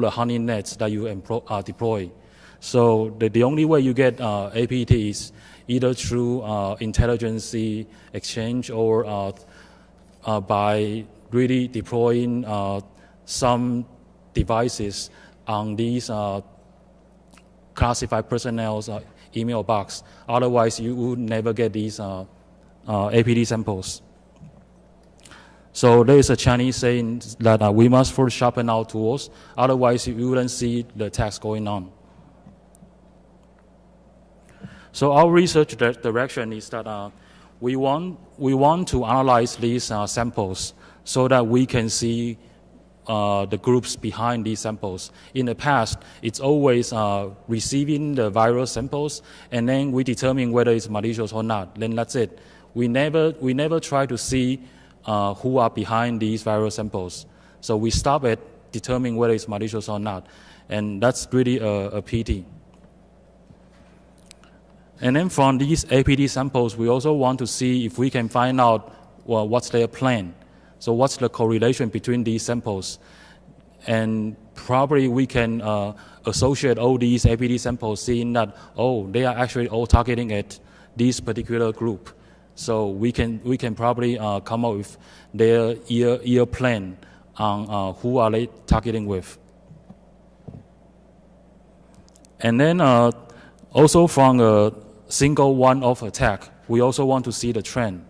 the honey-nets that you deploy. So the only way you get APT is either through intelligence exchange or by really deploying some devices on these classified personnel's email box. Otherwise, you would never get these APT samples. So there is a Chinese saying that we must first sharpen our tools, otherwise you wouldn't see the attacks going on. So our research direction is that we want to analyze these samples so that we can see the groups behind these samples. In the past, it's always receiving the viral samples, and then we determine whether it's malicious or not. Then that's it. We never try to see who are behind these viral samples. So we stop at determining whether it's malicious or not. And that's really a pity. And then from these APT samples, we also want to see if we can find out what's their plan. So what's the correlation between these samples? And probably we can associate all these APT samples, seeing that, oh, they are actually all targeting at this particular group. So we can probably come up with their year plan on who are they targeting with. And then also from a single one-off attack, we also want to see the trend.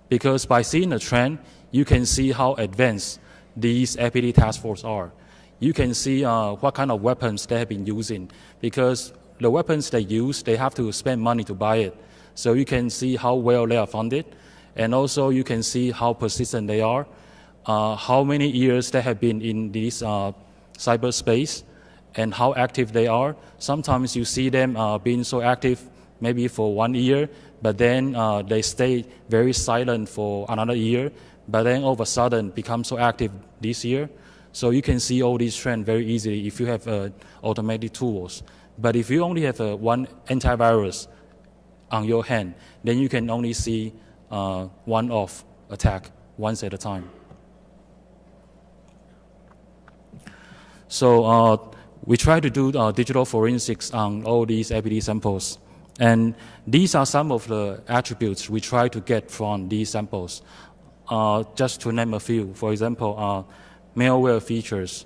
Because by seeing the trend, you can see how advanced these APT task force are. You can see what kind of weapons they have been using. Because the weapons they use, they have to spend money to buy it. So you can see how well they are funded. And also you can see how persistent they are, how many years they have been in this cyberspace, and how active they are. Sometimes you see them being so active maybe for 1 year, but then they stay very silent for another year, but then all of a sudden become so active this year. So you can see all these trends very easily if you have automated tools. But if you only have one antivirus on your hand, then you can only see one-off attack once at a time. So we try to do digital forensics on all these APT samples. And these are some of the attributes we try to get from these samples. Just to name a few, for example, malware features,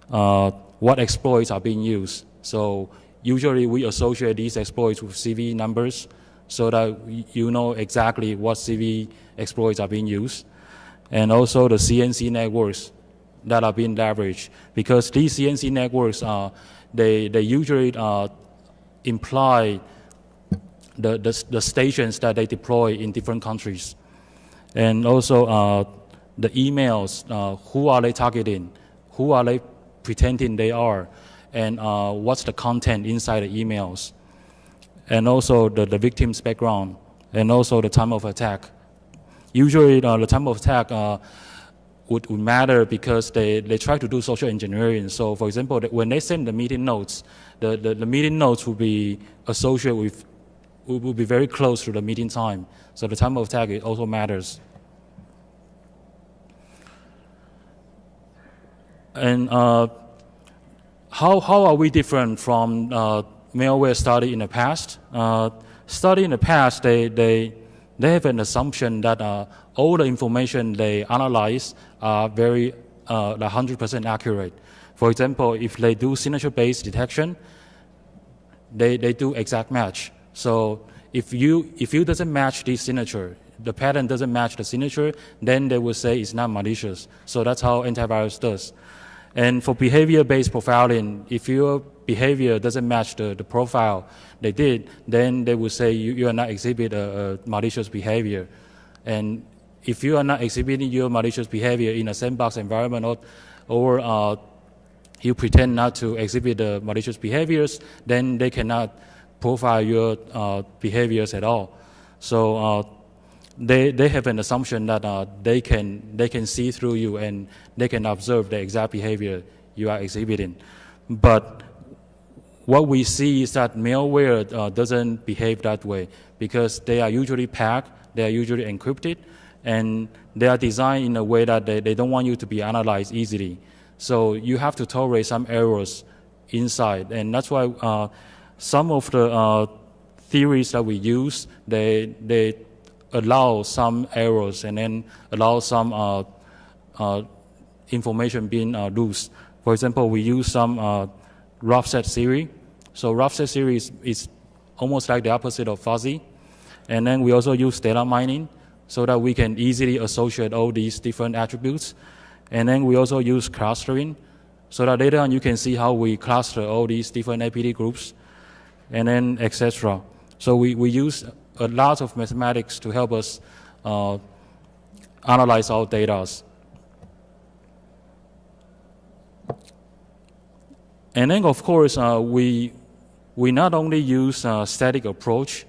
what exploits are being used. So usually we associate these exploits with CV numbers so that you know exactly what CV exploits are being used. And also the CNC networks that are being leveraged, because these CNC networks, they usually imply the stations that they deploy in different countries. And also the emails, who are they targeting, who are they pretending they are, and what's the content inside the emails. And also the victim's background, and also the time of attack. Usually the time of attack would matter because they try to do social engineering. So for example, when they send the meeting notes, the meeting notes will be associated with, will be very close to the meeting time. So the time of attack it also matters. And how are we different from malware study in the past? Study in the past, they have an assumption that all the information they analyze are very 100% accurate. For example, if they do signature-based detection, they do exact match. So if you doesn't match the signature, the pattern doesn't match the signature, then they will say it's not malicious. So that's how antivirus does. And for behavior-based profiling, if your behavior doesn't match the profile they did, then they will say you are not exhibit a malicious behavior. And if you are not exhibiting your malicious behavior in a sandbox environment, or you pretend not to exhibit the malicious behaviors, then they cannot profile your behaviors at all. So they have an assumption that they can see through you and they can observe the exact behavior you are exhibiting. But what we see is that malware doesn't behave that way, because they are usually packed, they are usually encrypted, and they are designed in a way that they don't want you to be analyzed easily. So you have to tolerate some errors inside, and that's why some of the theories that we use, they allow some errors and then allow some information being loose. For example, we use some rough set theory. So rough set theory is almost like the opposite of fuzzy. And then we also use data mining so that we can easily associate all these different attributes. And then we also use clustering so that later on you can see how we cluster all these different APT groups, and then etc. So we use a lot of mathematics to help us analyze our data. And then, of course, we not only use static approach.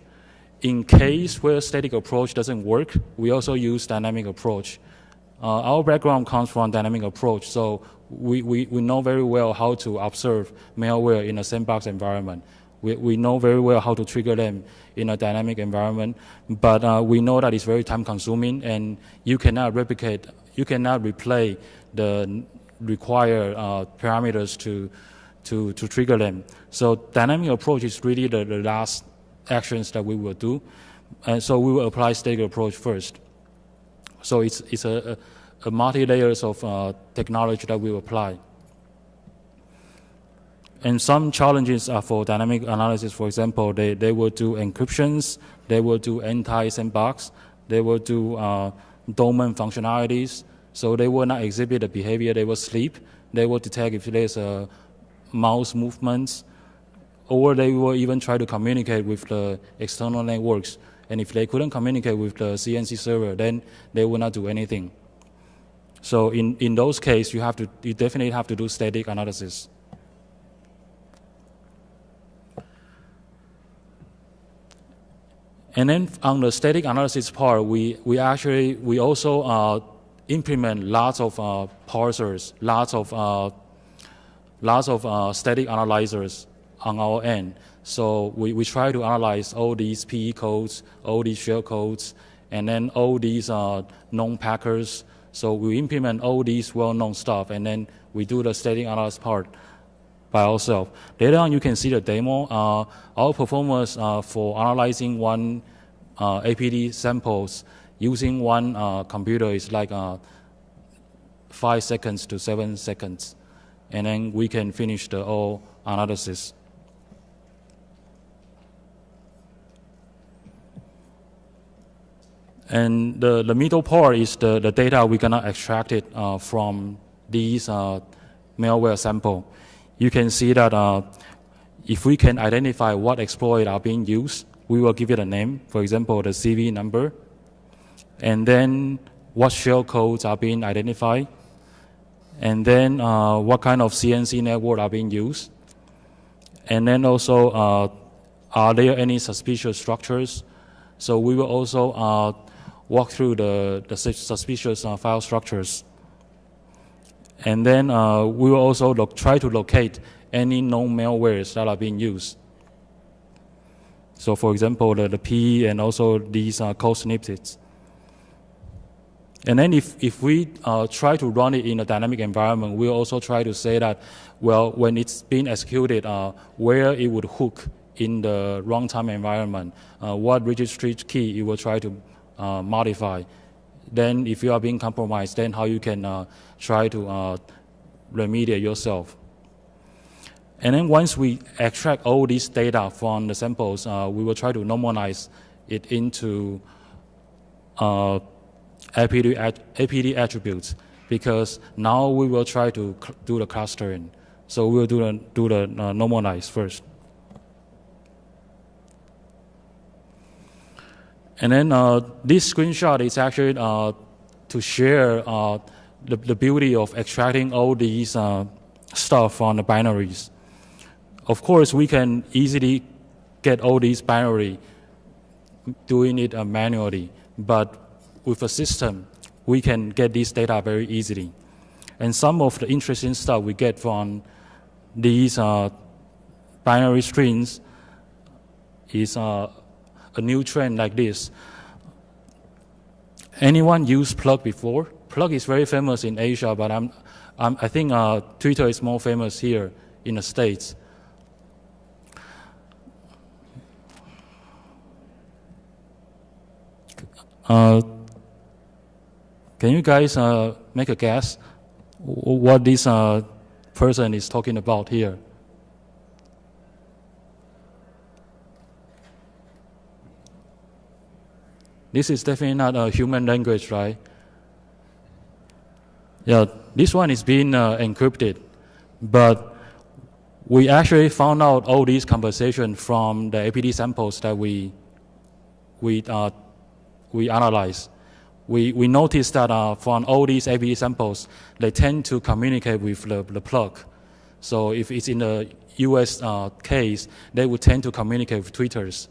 In case where static approach doesn't work, we also use dynamic approach. Our background comes from dynamic approach, so we know very well how to observe malware in a sandbox environment. We know very well how to trigger them in a dynamic environment, but we know that it's very time-consuming, and you cannot replicate you cannot replay the required parameters to trigger them. So dynamic approach is really the last actions that we will do. And so we will apply static approach first. So it's a multi-layers of technology that we will apply. And some challenges are for dynamic analysis. For example, they will do encryptions, they will do anti-sandbox, they will do domain functionalities. So they will not exhibit the behavior, they will sleep. They will detect if there's a mouse movements, or they will even try to communicate with the external networks. And if they couldn't communicate with the CNC server, then they will not do anything. So in those cases, you definitely have to do static analysis. And then on the static analysis part, we also implement lots of parsers, lots of static analyzers on our end. So we try to analyze all these PE codes, all these shell codes, and then all these known packers. So we implement all these well-known stuff, and then we do the static analysis part by ourselves. Later on, you can see the demo. Our performance for analyzing one APT samples using one computer is like 5 seconds to 7 seconds. And then we can finish the whole analysis. And the middle part is the data we're gonna extract it from these malware sample. You can see that if we can identify what exploit are being used, we will give it a name, for example, the CV number, and then what shell codes are being identified, and then what kind of CNC network are being used, and then also are there any suspicious structures. So we will also walk through the suspicious file structures. And then we will also try to locate any known malwares that are being used. So for example, the P and also these code snippets. And then if we try to run it in a dynamic environment, we'll also try to say that, well, when it's being executed, where it would hook in the runtime environment, what registry key you will try to modify. Then if you are being compromised, then how you can try to remediate yourself. And then once we extract all this data from the samples, we will try to normalize it into APT attributes, because now we will try to do the clustering. So we'll do the normalize first. And then this screenshot is actually to share the beauty of extracting all these stuff from the binaries. Of course, we can easily get all these binary doing it manually, but with a system, we can get this data very easily. And some of the interesting stuff we get from these binary strings is a new trend like this. Anyone used Plug before? Plug is very famous in Asia, but I think Twitter is more famous here in the States. Can you guys make a guess what this person is talking about here? This is definitely not a human language, right? Yeah, this one is being encrypted, but we actually found out all these conversations from the APT samples that we analyzed. We noticed that from all these APT samples, they tend to communicate with the plug. So if it's in the US case, they would tend to communicate with tweeters.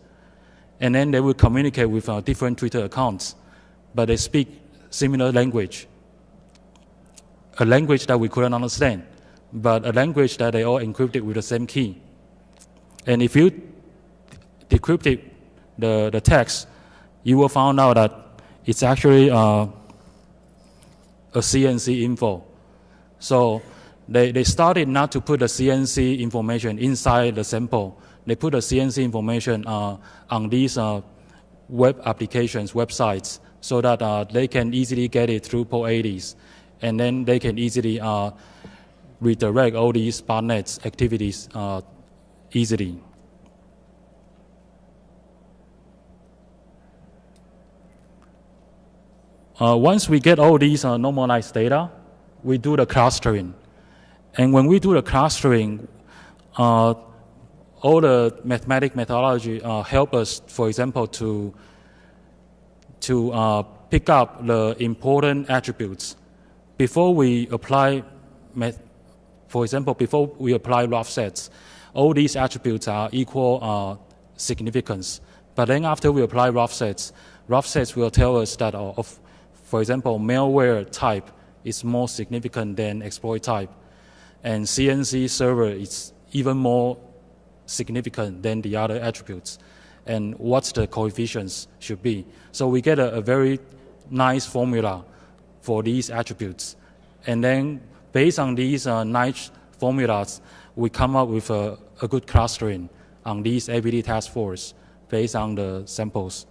And then they would communicate with different Twitter accounts, but they speak similar language. A language that we couldn't understand, but a language that they all encrypted with the same key. And if you decrypted the text, you will find out that it's actually a CNC info. So they started not to put the CNC information inside the sample. They put the CNC information on these web applications, websites, so that they can easily get it through port 80s. And then they can easily redirect all these botnets activities easily. Once we get all these normalized data, we do the clustering. And when we do the clustering, all the mathematic methodology help us, for example, to pick up the important attributes. Before we apply, for example, before we apply rough sets, all these attributes are equal significance. But then after we apply rough sets will tell us that, for example, malware type is more significant than exploit type. And CNC server is even more significant than the other attributes. And what the coefficients should be. So we get a very nice formula for these attributes. And then based on these nice formulas, we come up with a good clustering on these APT task force based on the samples.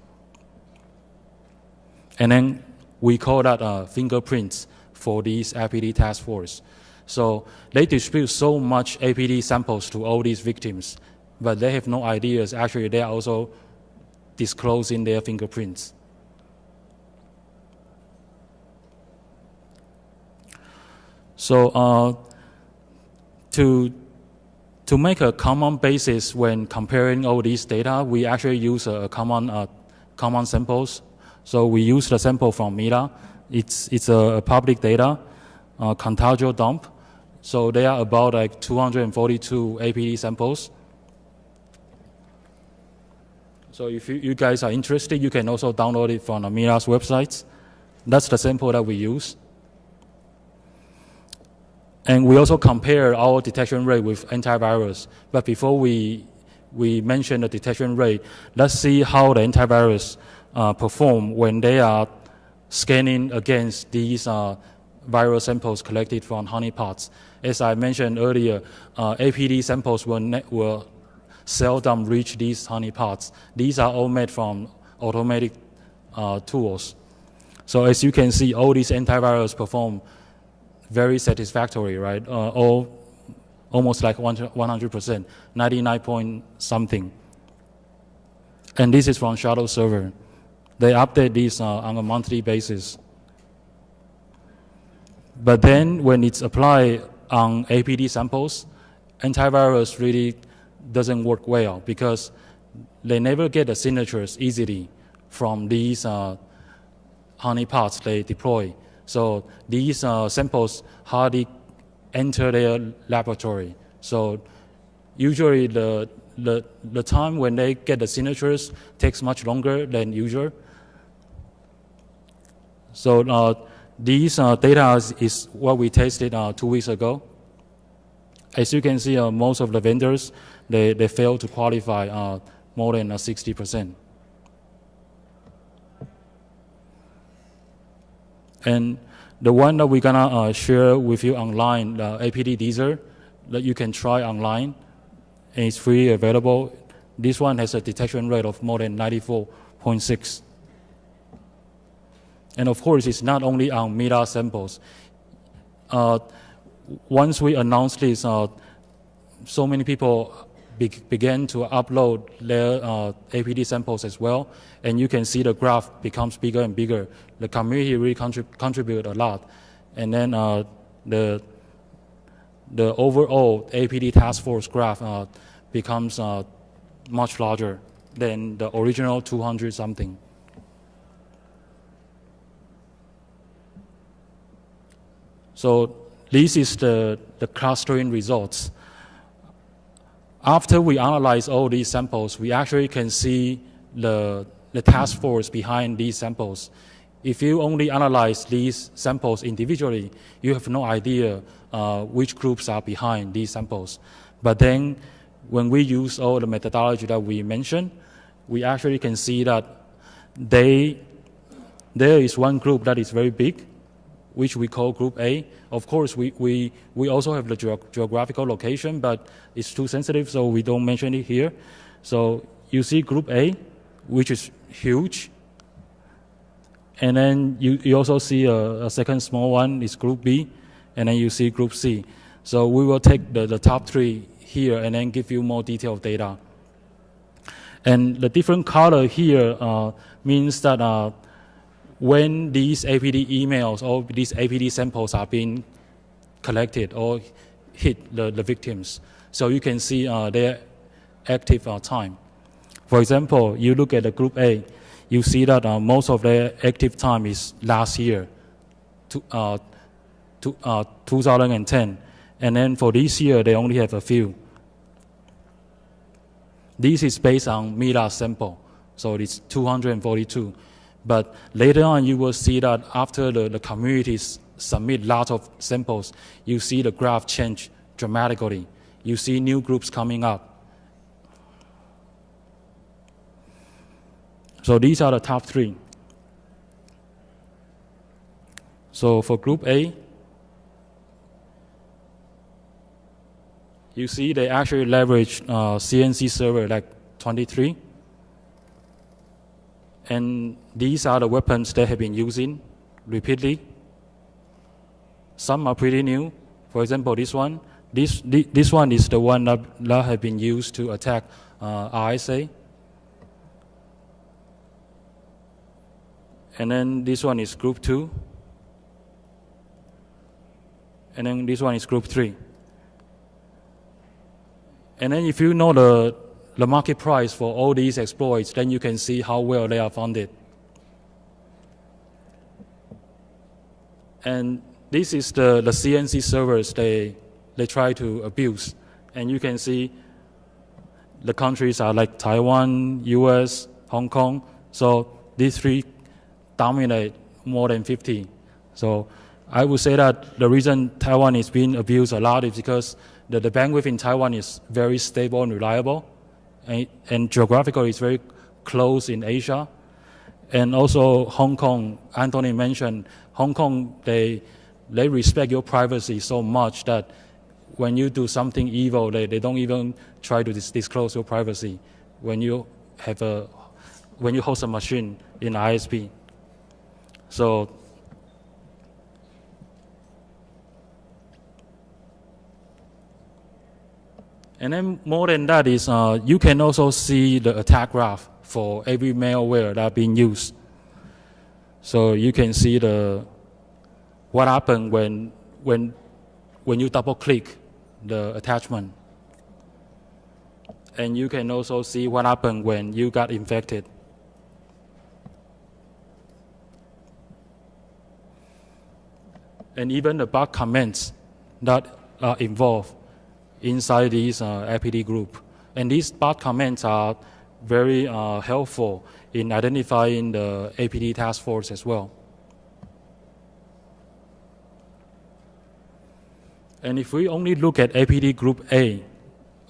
And then we call that fingerprints for these APT task force. So they distribute so much APT samples to all these victims, but they have no ideas. Actually, they are also disclosing their fingerprints. So to make a common basis when comparing all these data, we actually use a common samples. So we use the sample from Mira. It's a public data, contagio dump. So they are about like 242 APT samples. So if you guys are interested, you can also download it from Mira's website. That's the sample that we use. And we also compare our detection rate with antivirus. But before we mention the detection rate, let's see how the antivirus perform when they are scanning against these viral samples collected from honeypots. As I mentioned earlier, APT samples will seldom reach these honeypots. These are all made from automatic tools. So as you can see, all these antivirus perform very satisfactory, right? Almost like 100%, 99 point something. And this is from Shadow Server. They update these on a monthly basis. But then when it's applied on APT samples, antivirus really doesn't work well because they never get the signatures easily from these honeypots they deploy. So these samples hardly enter their laboratory. So usually the time when they get the signatures takes much longer than usual. So these data is what we tested 2 weeks ago. As you can see, most of the vendors, they fail to qualify more than 60%. And the one that we're gonna share with you online, the APT Deezer, that you can try online, and it's free available. This one has a detection rate of more than 94.6. And of course, it's not only on Mira samples. Once we announced this, so many people began to upload their APT samples as well, and you can see the graph becomes bigger and bigger. The community really contribute a lot, and then the overall APT task force graph becomes much larger than the original 200 something. So this is the clustering results. After we analyze all these samples, we actually can see the task force behind these samples. If you only analyze these samples individually, you have no idea which groups are behind these samples. But then when we use all the methodology that we mentioned, we actually can see that there is one group that is very big, which we call Group A. Of course, we also have the geographical location, but it's too sensitive, so we don't mention it here. So you see Group A, which is huge. And then you also see a second small one is Group B, and then you see Group C. So we will take the top 3 here and then give you more detailed data. And the different color here means that when these APT emails or these APT samples are being collected or hit the victims. So you can see their active time. For example, you look at the Group A, you see that most of their active time is last year, 2010. And then for this year, they only have a few. This is based on MILA sample, so it's 242. But later on, you will see that after the communities submit lots of samples, you see the graph change dramatically. You see new groups coming up. So these are the top 3. So for Group A, you see they actually leverage CNC server like 23. And these are the weapons they have been using repeatedly. Some are pretty new. For example, this one. This one is the one that has been used to attack RSA. And then this one is Group 2. And then this one is Group 3. And then if you know the market price for all these exploits, then you can see how well they are funded. And this is the CNC servers they try to abuse. And you can see the countries are like Taiwan, US, Hong Kong. So these 3 dominate more than 50. So I would say that the reason Taiwan is being abused a lot is because the bandwidth in Taiwan is very stable and reliable, and geographically it's very close in Asia. And also Hong Kong, Anthony mentioned, Hong Kong, they respect your privacy so much that when you do something evil, they don't even try to disclose your privacy when you host a machine in ISP. So and then more than that is you can also see the attack graph for every malware that being used. So you can see what happened when you double click the attachment. And you can also see what happened when you got infected. And even the bug comments that are involved inside these APT group. And these bug comments are very helpful in identifying the APT task force as well. And if we only look at APT Group A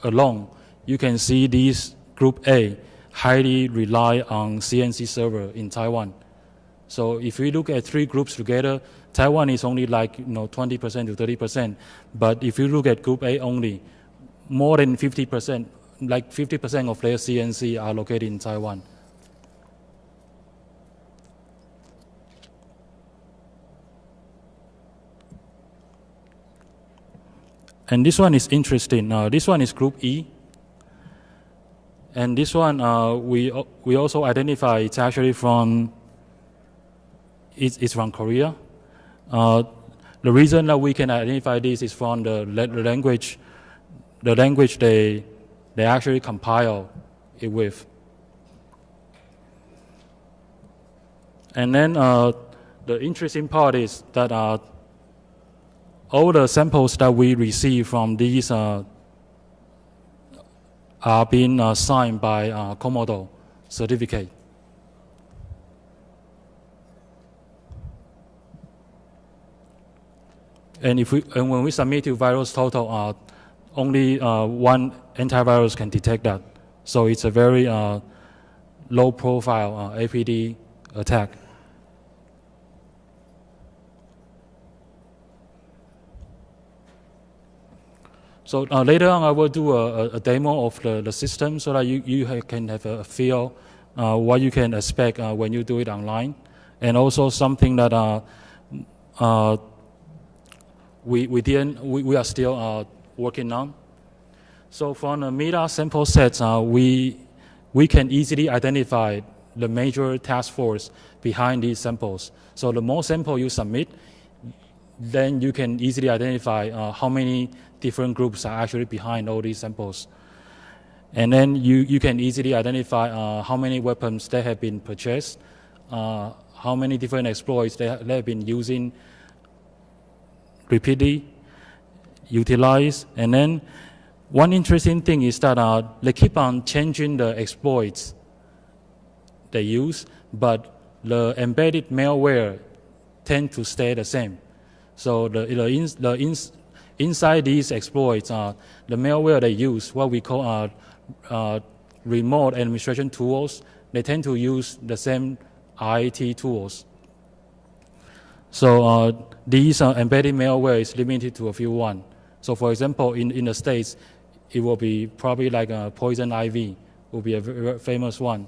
alone, you can see these Group A highly rely on CNC server in Taiwan. So if we look at 3 groups together, Taiwan is only like 20% to 30%. But if you look at Group A only, more than 50%, like 50% of their CNC are located in Taiwan. And this one is interesting. This one is Group E. And this one, we also identify it's actually from, it's from Korea. The reason that we can identify this is from the language they actually compile it with. And then the interesting part is that all the samples that we receive from these are being signed by Commodore certificate. And when we submit to VirusTotal, only one antivirus can detect that. So it's a very low-profile APT attack. So later on, I will do a demo of the system so that you can have a feel what you can expect when you do it online, and also something that we are still working on. So from the meta sample sets, we can easily identify the major task force behind these samples. So the more sample you submit, then you can easily identify how many different groups are actually behind all these samples. And then you can easily identify how many weapons they have been purchased, how many different exploits they have been using repeatedly, utilized. And then one interesting thing is that they keep on changing the exploits they use, but the embedded malware tend to stay the same. So inside these exploits, the malware they use, what we call remote administration tools, they tend to use the same RAT tools. So these embedded malware is limited to a few one. So for example, in the States, it will be probably like a poison ivy, will be a very famous one.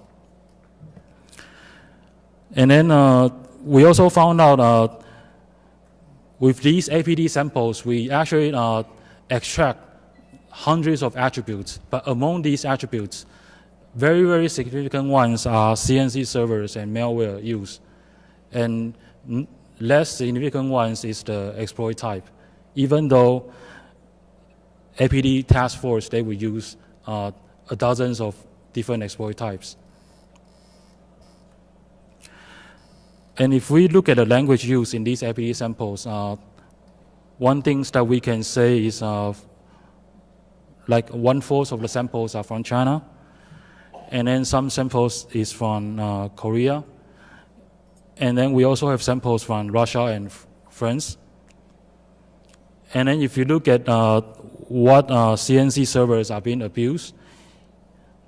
And then we also found out with these APT samples, we actually extract hundreds of attributes, but among these attributes, very, very significant ones are CNC servers and malware use. And less significant ones is the exploit type, even though APT task force, they will use dozens of different exploit types. And if we look at the language used in these APT samples, one thing that we can say is like 1/4 of the samples are from China, and then some samples is from Korea, and then we also have samples from Russia and France. And then if you look at what CNC servers are being abused,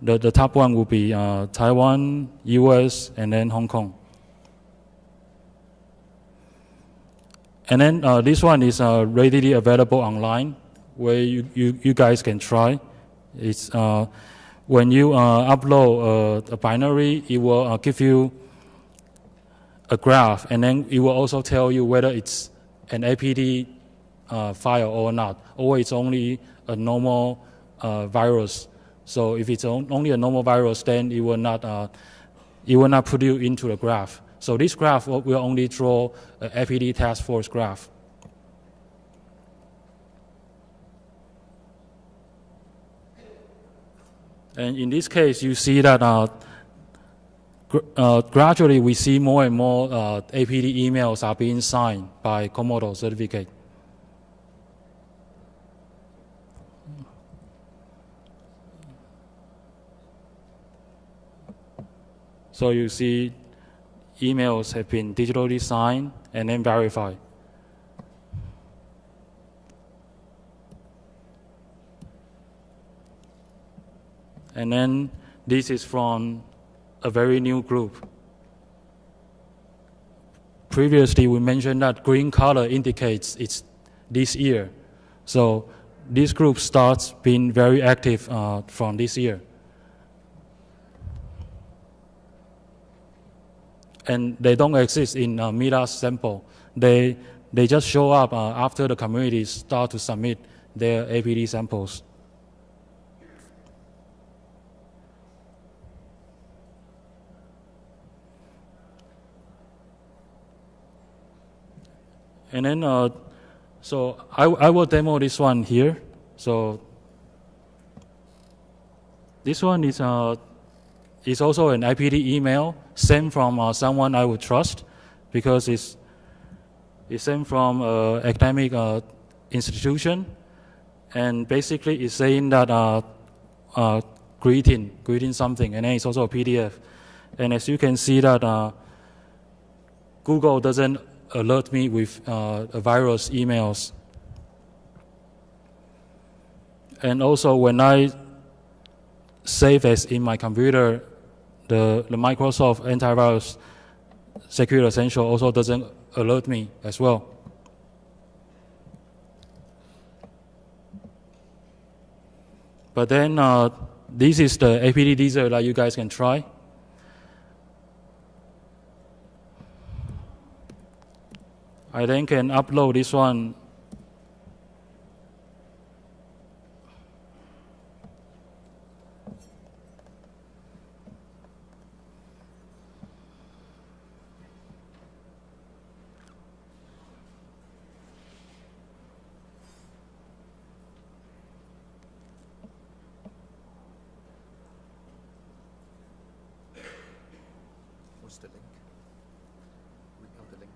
the top one will be Taiwan, US, and then Hong Kong. And then this one is readily available online, where you guys can try. It's when you upload a binary, it will give you a graph, and then it will also tell you whether it's an APT file or not, or it's only a normal virus. So if it's only a normal virus, then it will not put you into the graph. So this graph will only draw an APT task force graph. And in this case, you see that gradually we see more and more APT emails are being signed by Commodore certificate. So you see emails have been digitally signed and then verified. And then this is from a very new group. Previously, we mentioned that green color indicates it's this year. So this group starts being very active from this year. And they don't exist in meta sample. They just show up after the communities start to submit their APT samples. And then, so I will demo this one here. So this one is also an APT email sent from someone I would trust, because it's sent from an academic institution, and basically it's saying that greeting something, and then it's also a PDF. And as you can see that Google doesn't alert me with virus emails. And also when I save as in my computer, the Microsoft antivirus Securit Essential also doesn't alert me as well. But then this is the APT teaser that you guys can try. I then can upload this one. What's the link? Without the link.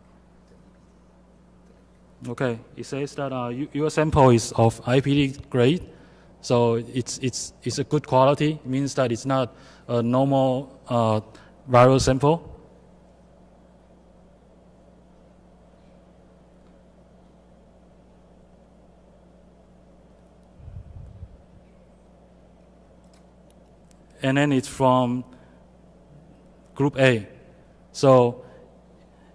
Okay, it says that your sample is of APT grade, so it's a good quality. It means that it's not a normal viral sample. And then it's from group A. So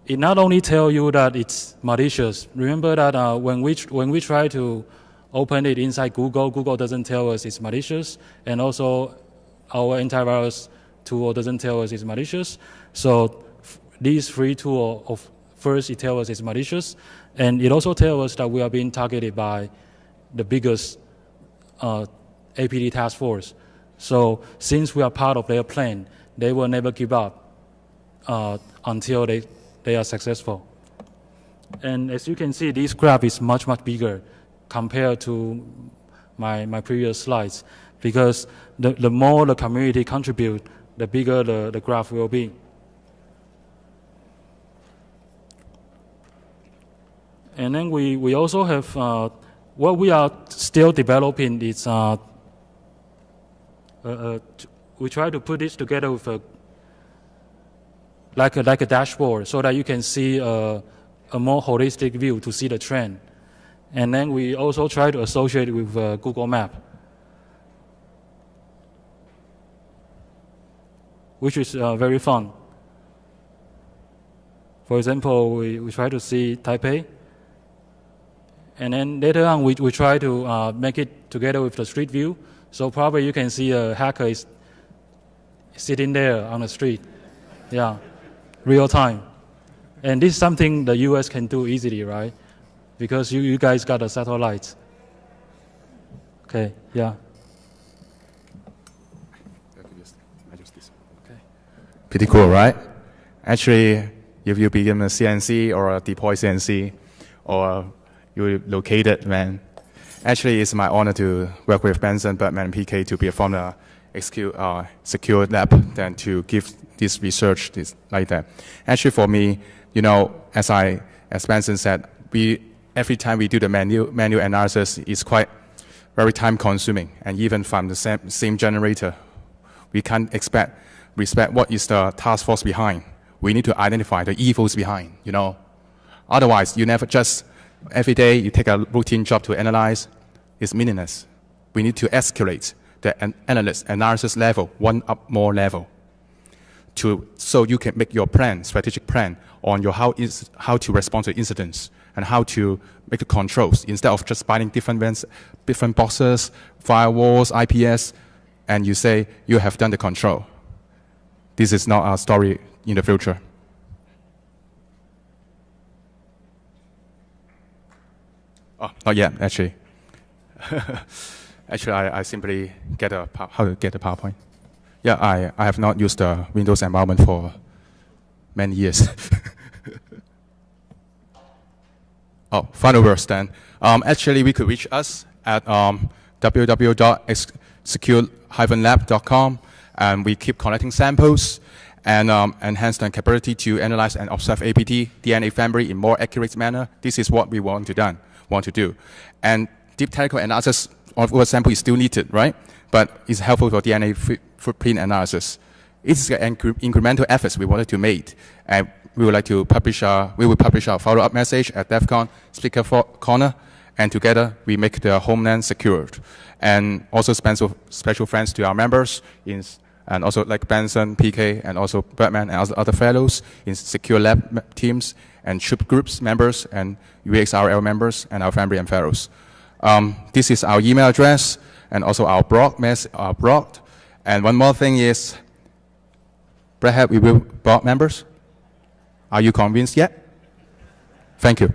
it not only tells you that it's malicious. Remember that when we try to open it inside Google, Google doesn't tell us it's malicious, and also our antivirus tool doesn't tell us it's malicious. So these three tools, of first it tells us it's malicious, and it also tells us that we are being targeted by the biggest APT task force. So since we are part of their plan, they will never give up until they are successful. And as you can see, this graph is much, much bigger compared to my previous slides, because the more the community contribute, the bigger the graph will be. And then we also have, what we are still developing is, we try to put this together with like a dashboard, so that you can see a more holistic view to see the trend. And then we also try to associate it with Google Map, which is very fun. For example, we try to see Taipei, and then later on we try to make it together with the street view. So probably you can see a hacker is sitting there on the street. Yeah, real time. And this is something the US can do easily, right? Because you guys got a satellite. Okay, yeah. Okay. Pretty cool, right? Actually, if you become a CNC or a deploy CNC, or you located, man, actually it's my honor to work with Benson, Bertman, and PK to be from the Xecure-Lab, then to give this research like that. Actually, for me, you know, as Benson said, every time we do the manual analysis, it's quite very time consuming, and even from the same generator, we can't respect what is the task force behind. We need to identify the evils behind, you know. Otherwise, you never just every day you take a routine job to analyze. It's meaningless. We need to escalate the analysis level, one up more level, so you can make your strategic plan on how to respond to incidents and how to make the controls, instead of just buying different boxes, firewalls, IPS, and you say you have done the control. This is not our story in the future. Oh, not yet, actually. Actually, I simply get how to get a PowerPoint. Yeah, I have not used the Windows environment for many years. Oh, final words then. Actually, we could reach us at www.secure-lab.com, and we keep collecting samples and enhance the capability to analyze and observe APT DNA family in more accurate manner. This is what we want to do. And deep technical analysis of our sample is still needed, right? But it's helpful for DNA footprint analysis. It's an incremental efforts we wanted to make, and we would like to publish we will publish our follow-up message at DEFCON Speaker Corner, and together we make the homeland secured. And also special thanks to our members and also like Benson, PK, and also Bertman and other fellows in Xecure-Lab teams and Chiu groups members and UXRL members and our family and fellows. This is our email address. and also our blog. And one more thing is, perhaps we will board members. Are you convinced yet? Thank you.